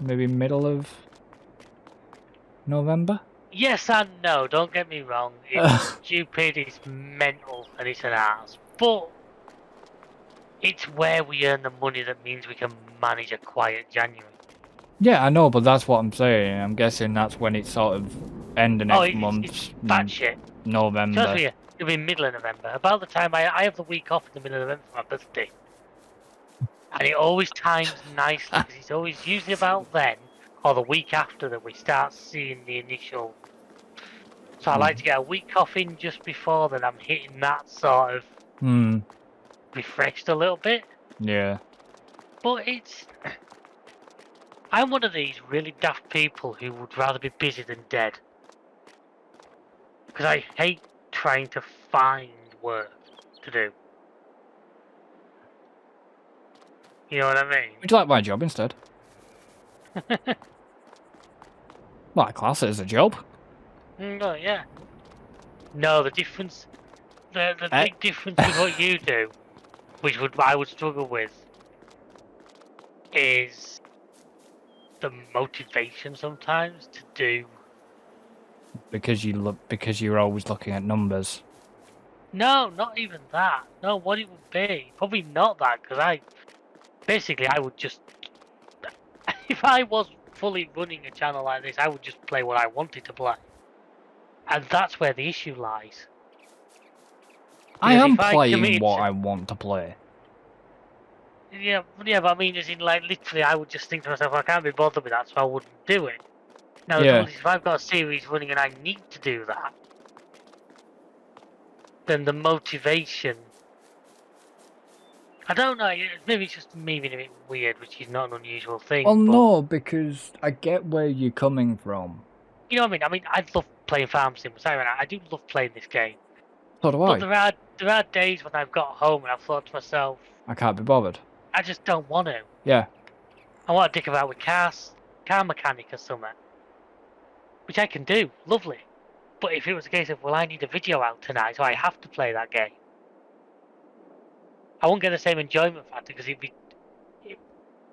S2: maybe middle of November.
S1: Yes and no. Don't get me wrong. It's stupid. It's mental, and it's an arse. But it's where we earn the money that means we can manage a quiet January.
S2: Yeah, I know, but that's what I'm saying. I'm guessing that's when it's sort of end of next month.
S1: It's bad shit.
S2: November.
S1: Trust me, it'll be middle of November. About the time I have the week off in the middle of November for my birthday. And it always times nicely because it's always usually about then or the week after that we start seeing the initial. So I like to get a week off in just before that I'm hitting that sort of refreshed a little bit.
S2: Yeah.
S1: But I'm one of these really daft people who would rather be busy than dead. Because I hate trying to find work to do. You know what I mean?
S2: Would you like my job instead? Well, I class it as a job.
S1: No, yeah. No, the difference, the big difference with what you do, which I would struggle with, is the motivation sometimes to do.
S2: Because you're always looking at numbers.
S1: No, not even that. No, what it would be, probably not that, because I would just, if I was fully running a channel like this, I would just play what I wanted to play. And that's where the issue lies.
S2: I
S1: Because
S2: am
S1: if I
S2: playing
S1: committed
S2: what
S1: to,
S2: I want to play.
S1: yeah, but I mean, as in, like, literally, I would just think to myself, I can't be bothered with that, so I wouldn't do it. Now, the
S2: Yeah.
S1: trouble is, if I've got a series running and I need to do that, then the motivation, I don't know, maybe it's just me being a bit weird, which is not an unusual thing.
S2: Well,
S1: but,
S2: no, because I get where you're coming from.
S1: you know what I mean? I mean, I love playing Farm Sim. I do love playing this game.
S2: So do
S1: But
S2: I.
S1: there are days when I've got home and I've thought to myself,
S2: I can't be bothered.
S1: I just don't want to.
S2: Yeah.
S1: I want to dick about with car mechanic or something, which I can do, lovely. But if it was a case of, well, I need a video out tonight, so I have to play that game, I won't get the same enjoyment factor because it'd be.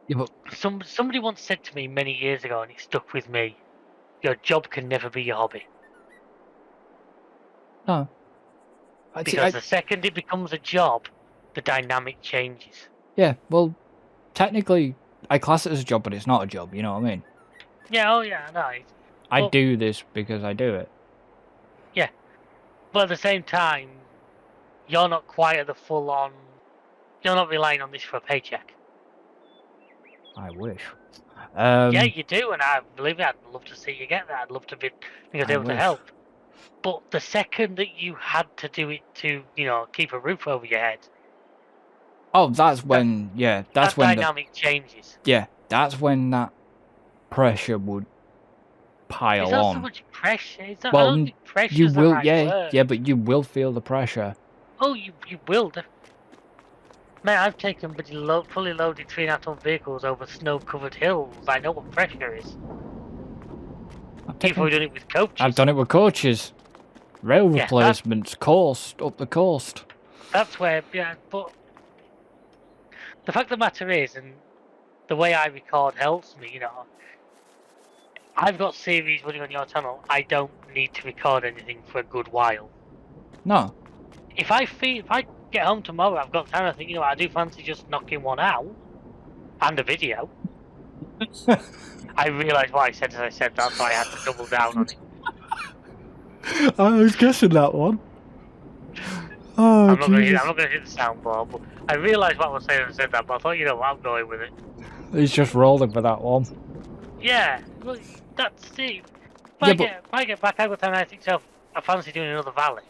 S2: Yeah, but
S1: Somebody once said to me many years ago, and it stuck with me: your job can never be your hobby.
S2: no.
S1: Because the second it becomes a job, the dynamic changes.
S2: Yeah, well, technically, I class it as a job, but it's not a job, you know what I mean?
S1: Yeah, oh yeah, no.
S2: I do this because I do it.
S1: Yeah. But at the same time, you're not quite at the full on. You're not relying on this for a paycheck.
S2: I wish.
S1: Yeah, you do, and I believe me, I'd love to see you get that. I'd love to be able to help. But the second that you had to do it to, keep a roof over your head.
S2: Oh, that's when, that's when
S1: dynamic changes.
S2: Yeah, that's when that pressure would pile on.
S1: It's not so much pressure. I don't think pressure's
S2: you will,
S1: the right word.
S2: yeah, but you will feel the pressure.
S1: Oh, you will. Man, I've taken fully loaded 3.5-ton vehicles over snow-covered hills. I know what pressure is. You've probably done it with coaches.
S2: I've done it with coaches. Rail replacements, up the coast.
S1: That's where, but the fact of the matter is, and the way I record helps me, I've got series running on your channel. I don't need to record anything for a good while.
S2: No.
S1: If I get home tomorrow, I've got time, I think, I do fancy just knocking one out and a video. I realised what I said as I said that, so I had to double down on it.
S2: I was guessing that one. Oh,
S1: I'm not going to hit the soundboard, but I realised what I was saying when I said that, but I thought, I'm going with it.
S2: He's just rolling for that one.
S1: Yeah, well, that's it. If I get back, I've got time, I think, I fancy doing another valley.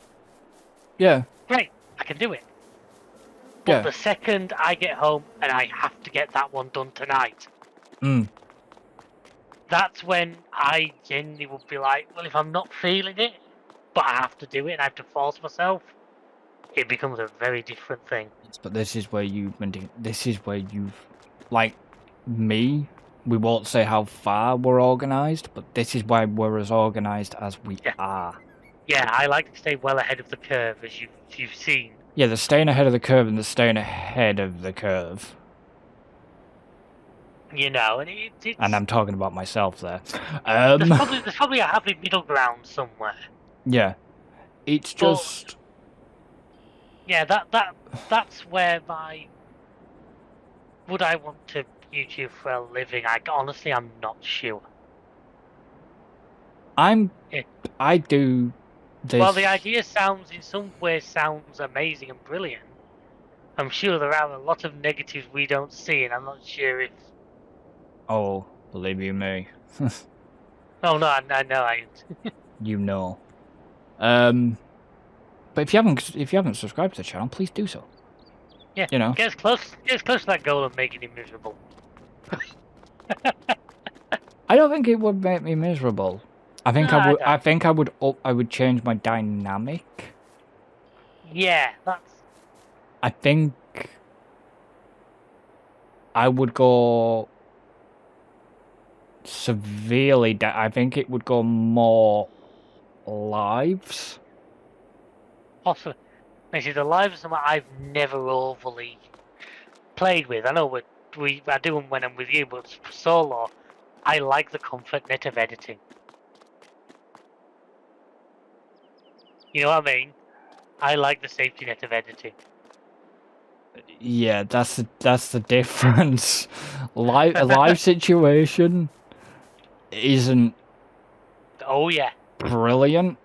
S2: Yeah.
S1: Great, I can do it. But the second I get home and I have to get that one done tonight, that's when I genuinely would be like, well, if I'm not feeling it, but I have to do it and I have to force myself, it becomes a very different thing.
S2: But this is where like me, we won't say how far we're organised, but this is why we're as organised as we are.
S1: Yeah, I like to stay well ahead of the curve, as you've seen.
S2: Yeah, the staying ahead of the curve and the staying ahead of the curve.
S1: And it's...
S2: And I'm talking about myself there.
S1: There's probably a happy middle ground somewhere.
S2: Yeah. It's just...
S1: Yeah, that's where would I want to YouTube for a living? Honestly, I'm not sure.
S2: I do this...
S1: Well, the idea in some ways sounds amazing and brilliant. I'm sure there are a lot of negatives we don't see, and I'm not sure if...
S2: Oh, believe you me.
S1: Oh, no, I know I ain't.
S2: You know. But if you haven't subscribed to the channel, please do so.
S1: Yeah, get as close to that goal of making him miserable.
S2: I don't think it would make me miserable. I think I would change my dynamic.
S1: Yeah, that's...
S2: I think I would go severely I think it would go more lives.
S1: Possibly. Actually, the live is something I've never overly played with. I know I do them when I'm with you, but for solo, I like the comfort net of editing. You know what I mean? I like the safety net of editing.
S2: Yeah, that's the difference. A live situation isn't.
S1: Oh yeah.
S2: Brilliant,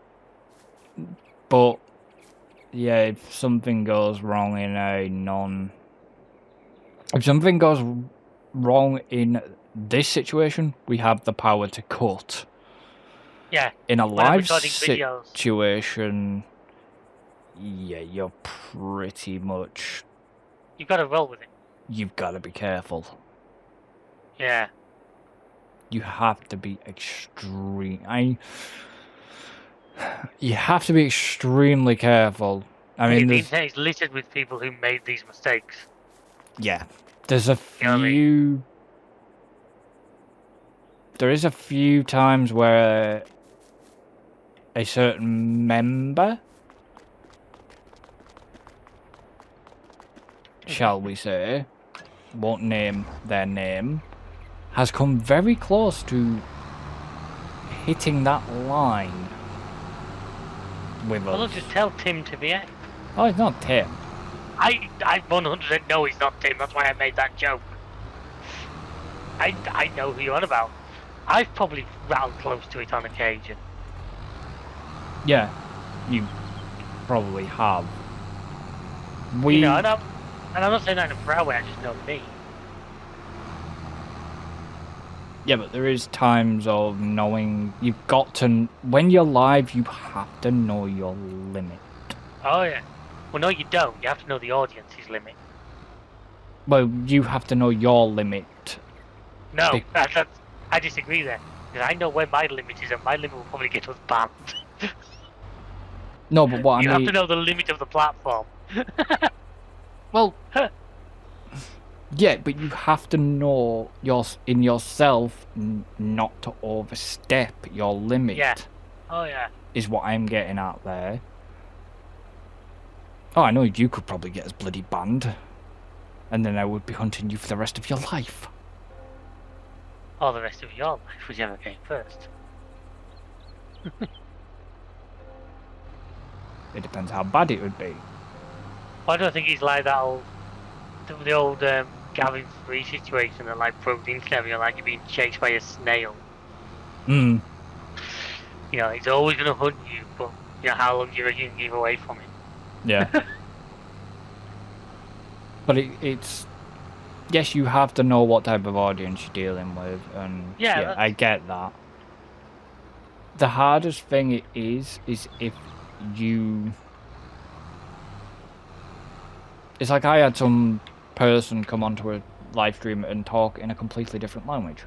S2: but yeah, if something goes wrong in if something goes wrong in this situation, we have the power to cut.
S1: Yeah.
S2: In a live
S1: videos.
S2: situation, yeah, you're pretty much.
S1: You've got to roll with it.
S2: You've got to be careful.
S1: Yeah.
S2: You have to be You have to be extremely careful. I mean,
S1: the internet is littered with people who made these mistakes.
S2: Yeah, there's a few.
S1: You know what I mean?
S2: There is a few times where a certain member, shall we say, won't name their name, has come very close to hitting that line with us.
S1: Well, just tell Tim to be it.
S2: Oh, it's not Tim.
S1: I 100% know he's not Tim. That's why I made that joke. I know who you're on about. I've probably rattled close to it on occasion.
S2: Yeah, you probably have.
S1: You know, and I'm not saying that in a proud way. I just know me.
S2: Yeah, but there is times of knowing you've got to. When you're live, you have to know your limit.
S1: Oh yeah. Well, no, you don't. You have to know the audience's limit.
S2: Well, you have to know your limit.
S1: No, I disagree there. Because I know where my limit is, and my limit will probably get us banned.
S2: No, but what
S1: you
S2: I mean...
S1: have to know the limit of the platform.
S2: Well... Yeah, but you have to know in yourself not to overstep your limit.
S1: Yeah. Oh, yeah.
S2: Is what I'm getting at there. Oh, I know you could probably get us bloody banned. And then I would be hunting you for the rest of your life.
S1: Or the rest of your life, whichever came first.
S2: It depends how bad it would be.
S1: Well, I don't think he's like that old... The old Gavin Free situation that like broke the internet and you're like you're being chased by a snail.
S2: Hmm.
S1: You know, he's always going to hunt you, but you know, how long do you reckon you can give away from him?
S2: Yeah. But it's... Yes, you have to know what type of audience you're dealing with, and yeah I get that. The hardest thing it is if you... It's like I had some person come onto a live stream and talk in a completely different language.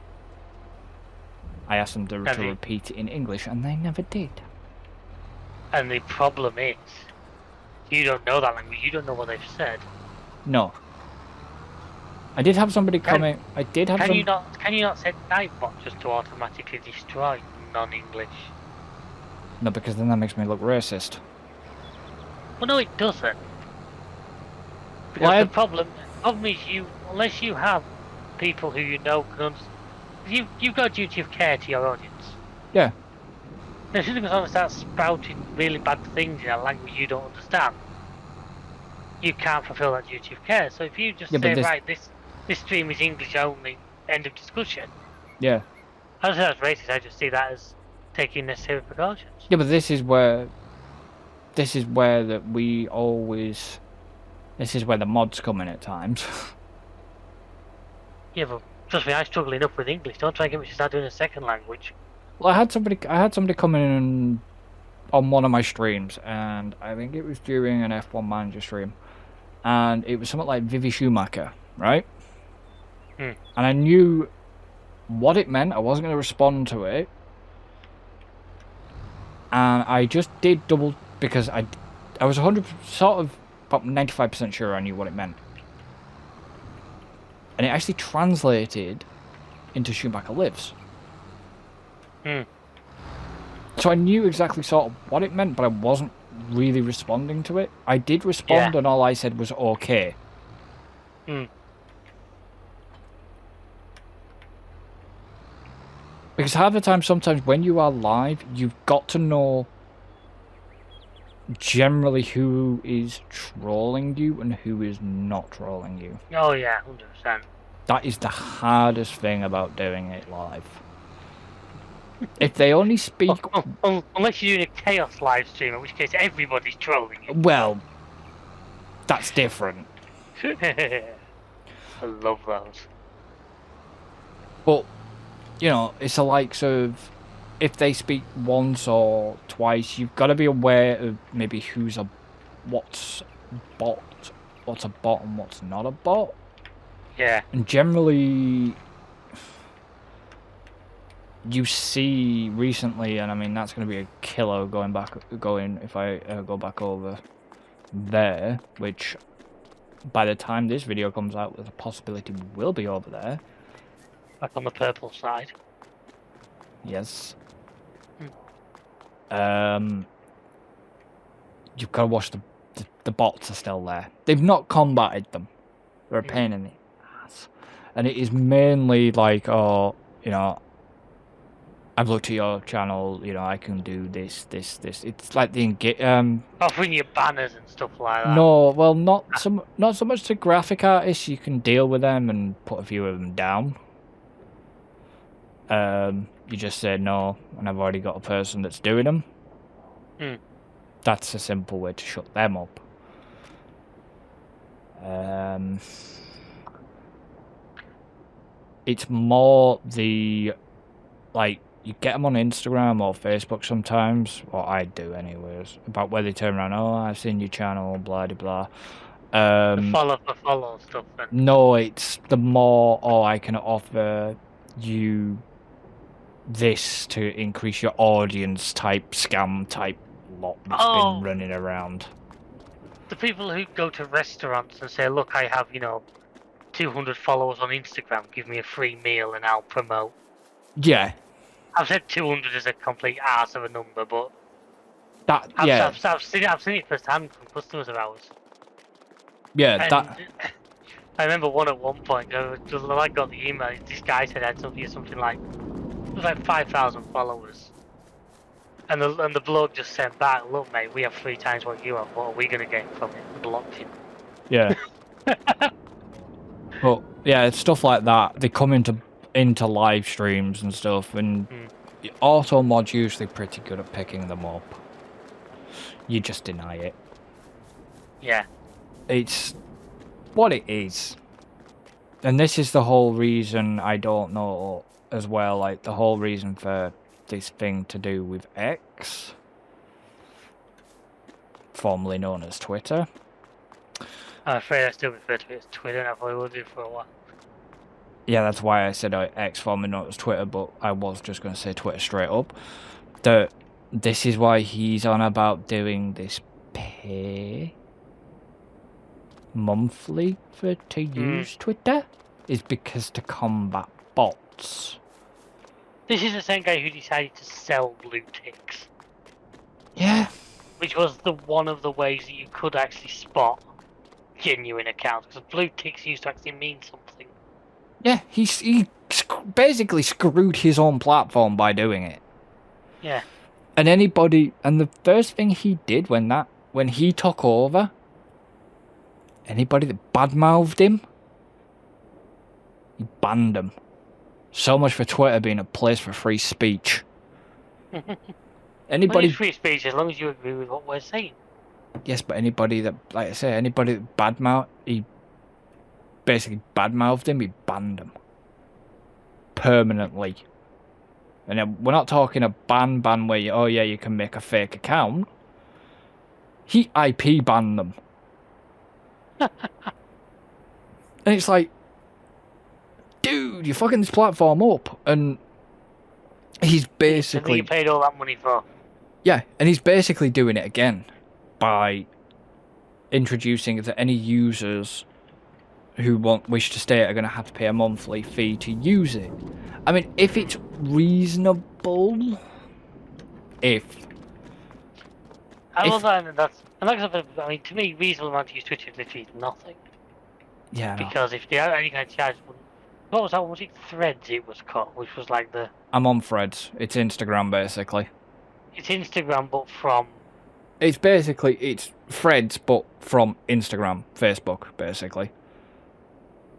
S2: I asked them to repeat it in English, and they never did.
S1: And the problem is, you don't know that language, you don't know what they've said.
S2: No. I did have somebody come in. I did have
S1: Can you not set Nightbot just to automatically destroy non-English?
S2: No, because then that makes me look racist.
S1: Well, no, it doesn't. Because the problem is unless you have people who you know can you've got a duty of care to your audience.
S2: Yeah.
S1: Now, if you're going to start spouting really bad things in a language you don't understand, you can't fulfill that duty of care. So if you just say, right, this stream is English only, end of discussion.
S2: Yeah.
S1: I don't say that's racist, I just see that as taking necessary precautions.
S2: Yeah, but this is where that we always... This is where the mods come in at times.
S1: Yeah, but trust me, I struggle enough with English. Don't try and get me to start doing a second language.
S2: Well, I had somebody come in on one of my streams, and I think it was during an F1 Manager stream, and it was something like Vivi Schumacher, right? And I knew what it meant. I wasn't going to respond to it, and I just did double because I was 100 sort of about 95% sure I knew what it meant, and it actually translated into Schumacher lives.
S1: Hmm.
S2: So I knew exactly sort of what it meant, but I wasn't really responding to it. I did respond,
S1: Yeah.
S2: and all I said was okay.
S1: Hmm.
S2: Because half the time, sometimes when you are live, you've got to know generally who is trolling you and who is not trolling you.
S1: Oh yeah, 100%.
S2: That is the hardest thing about doing it live. If they only speak...
S1: Unless you're doing a chaos live stream, in which case everybody's trolling you.
S2: Well, that's different.
S1: I love those.
S2: But, you know, it's the likes of... If they speak once or twice, you've got to be aware of maybe who's a... What's a bot and what's not a bot.
S1: Yeah.
S2: And generally... You see recently, and I mean that's going to be a killer going if I go back over there, which by the time this video comes out, there's a possibility we will be over there.
S1: Back on the purple side.
S2: Yes. You've got to watch the bots are still there. They've not combated them. They're a pain in the ass, and it is mainly like, oh, you know, I've looked at your channel, you know, I can do this. It's like the
S1: offering you banners and stuff like that.
S2: No, well, not so much to graphic artists. You can deal with them and put a few of them down. You just say no, and I've already got a person that's doing them. That's a simple way to shut them up. It's more the, like, you get them on Instagram or Facebook sometimes, or I do anyways, about where they turn around, oh, I've seen your channel, blah, blah, blah.
S1: The follow stuff. Then.
S2: No, it's the more, oh, I can offer you this to increase your audience type scam type lot that's been running around.
S1: The people who go to restaurants and say, look, I have, 200 followers on Instagram, give me a free meal and I'll promote.
S2: Yeah.
S1: I've said 200 is a complete arse of a number, but I've seen it firsthand from customers of ours.
S2: Yeah,
S1: and I remember one at one point. I got the email. This guy said I had something like it was like 5,000 followers, and the bloke just sent back, "Look, mate, we have 3 times what you have. What are we gonna get from it?" And blocked him.
S2: Yeah. But yeah, it's stuff like that. They come into live streams and stuff, and auto mod's usually pretty good at picking them up. You just deny it.
S1: Yeah.
S2: It's what it is. And this is the whole reason I don't know as well, like the whole reason for this thing to do with X, formerly known as Twitter.
S1: I'm afraid I still refer to it as Twitter, and I probably will do for a while.
S2: Yeah, that's why I said X, formerly known as Twitter, but I was just going to say Twitter straight up. This is why he's on about doing this pay monthly to use Twitter, is because to combat bots.
S1: This is the same guy who decided to sell blue ticks.
S2: Yeah.
S1: Which was one of the ways that you could actually spot genuine accounts, because blue ticks used to actually mean something.
S2: Yeah, he basically screwed his own platform by doing it.
S1: Yeah.
S2: And the first thing he did when he took over, anybody that badmouthed him, he banned them. So much for Twitter being a place for free speech.
S1: Well, it's free speech as long as you agree with what we're saying.
S2: Yes, but anybody that, like I say, anybody that he basically badmouthed him, he banned him. Permanently. And then we're not talking a ban where you can make a fake account. He IP banned them. And it's like, dude, you're fucking this platform up. And he's basically...
S1: you paid all that money for.
S2: Yeah, and he's basically doing it again by introducing that any users who wish to stay are going to have to pay a monthly fee to use it. I mean, if it's reasonable, if
S1: I mean, to me, reasonable amount to use Twitter is literally nothing.
S2: Yeah,
S1: because if they had any kind of charge, what was that? Was it Threads? It was called, which was like the.
S2: I'm on Threads. It's Instagram, basically.
S1: It's Instagram, but from.
S2: It's Threads, but from Instagram, Facebook, basically.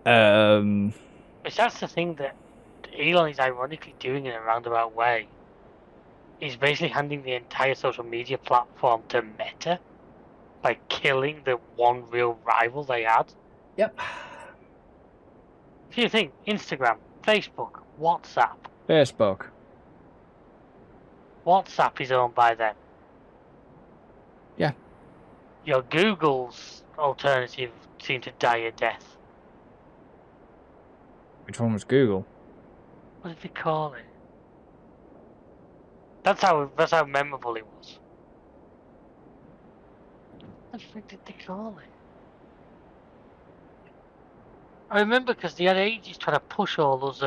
S1: Which that's the thing that Elon is ironically doing in a roundabout way. He's basically handing the entire social media platform to Meta by killing the one real rival they had.
S2: Yep.
S1: So you think Instagram, Facebook, WhatsApp.
S2: Facebook.
S1: WhatsApp is owned by them.
S2: Yeah.
S1: Your Google's alternative seemed to die a death.
S2: Which one was Google?
S1: What did they call it? That's how memorable it was. What the fuck did they call it? I remember because the other ages trying to push all those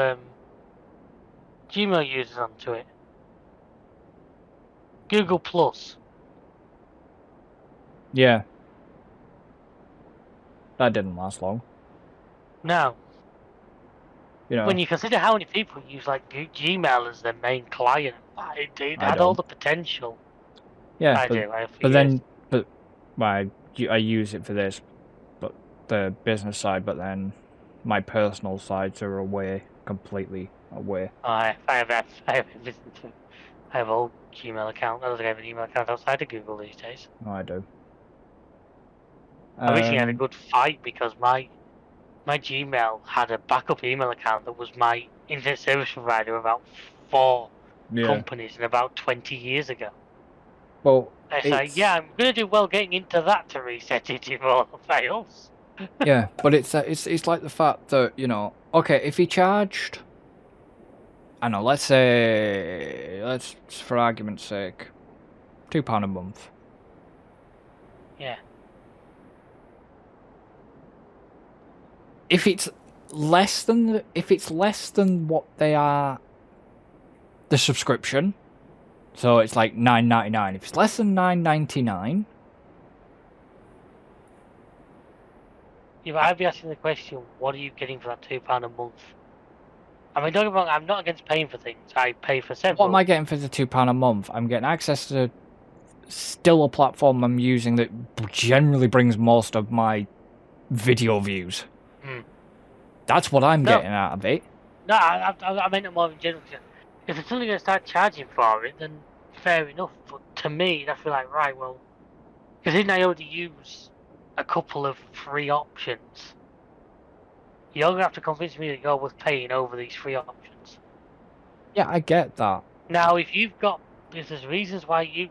S1: Gmail users onto it. Google Plus.
S2: Yeah. That didn't last long.
S1: No.
S2: You know.
S1: When you consider how many people use like Gmail as their main client, it had all the potential.
S2: Yeah, I use it for this, but the business side, but then my personal sides are completely away.
S1: I have old Gmail account. I don't think I have an email account outside of Google these days.
S2: Oh, I do.
S1: I recently had a good fight because my Gmail had a backup email account that was my internet service provider about 4 companies in about 20 years ago.
S2: Well,
S1: it's like, yeah, I'm gonna do well getting into that to reset it if all fails.
S2: Yeah, but it's like the fact that, you know, okay, if he charged, I know, let's for argument's sake, £2 a month.
S1: Yeah.
S2: If it's less than what they are, the subscription, so it's like $9.99. If it's less than $9.99.
S1: Yeah, but I'd be asking the question, what are you getting for that £2 a month? I mean, don't get me wrong, I'm not against paying for things. I pay for several.
S2: What am I getting for the £2 a month? I'm getting access to still a platform I'm using that generally brings most of my video views. That's what I'm getting out of it.
S1: No, I meant it more in general. If it's only going to start charging for it, then fair enough. But to me, I feel like, right, well, because didn't I already use a couple of free options? You're going to have to convince me that you're worth paying over these free options.
S2: Yeah, I get that.
S1: Now, if there's reasons why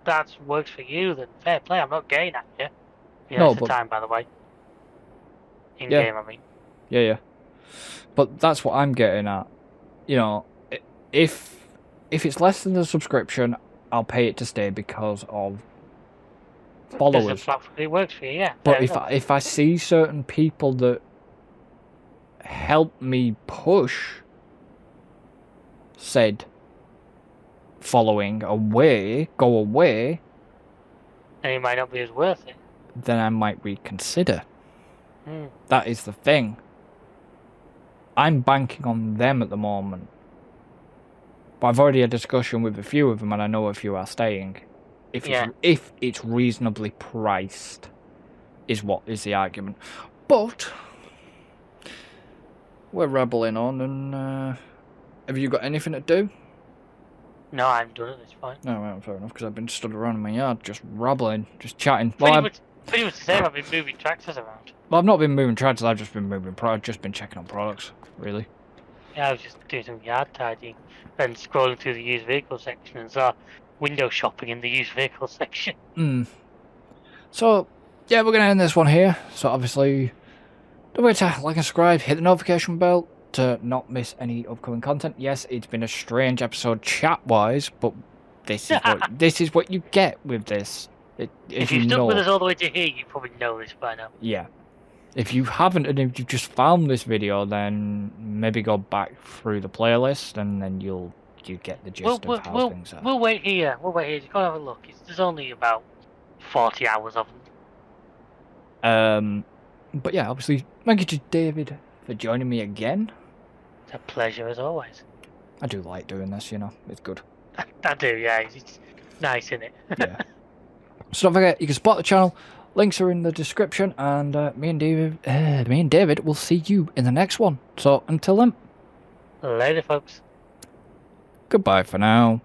S1: that works for you, then fair play. I'm not getting at you. Yeah, it's the time, by the way. In game, I mean.
S2: Yeah. But that's what I'm getting at. You know, if it's less than the subscription, I'll pay it to stay because of followers.
S1: It works for you, yeah.
S2: But if I see certain people that help me push said following go away,
S1: then it might not be as worth it.
S2: Then I might reconsider. That is the thing. I'm banking on them at the moment. But I've already had a discussion with a few of them, and I know a few are staying. If it's reasonably priced, is the argument. But we're rambling on, and have you got anything to do?
S1: No, I'm done at this point.
S2: No, well, fair enough, because I've been stood around in my yard, just rambling, just chatting.
S1: Pretty much the same. I've been moving tractors around.
S2: Well, I've not been moving tractors. I've just been checking on products, really.
S1: Yeah, I was just doing some yard tidying and scrolling through the used vehicle section and saw window shopping in the used vehicle section.
S2: So, yeah, we're going to end this one here. So, obviously, don't forget to like and subscribe, hit the notification bell to not miss any upcoming content. Yes, it's been a strange episode chat-wise, but this is what you get with this.
S1: If you've stuck with us all the way to here, you probably know this by now.
S2: Yeah. If you haven't, and if you've just found this video, then maybe go back through the playlist, and then you get the gist of how things are.
S1: We'll wait here. We'll wait here. You gotta have a look. There's only about 40 hours of them.
S2: But yeah, obviously, thank you to David for joining me again.
S1: It's a pleasure as always.
S2: I do like doing this, you know, it's good.
S1: I do, yeah. It's nice, isn't it?
S2: Yeah. So don't forget, you can support the channel. Links are in the description, and me and David will see you in the next one. So until then,
S1: Later, folks.
S2: goodbye for now.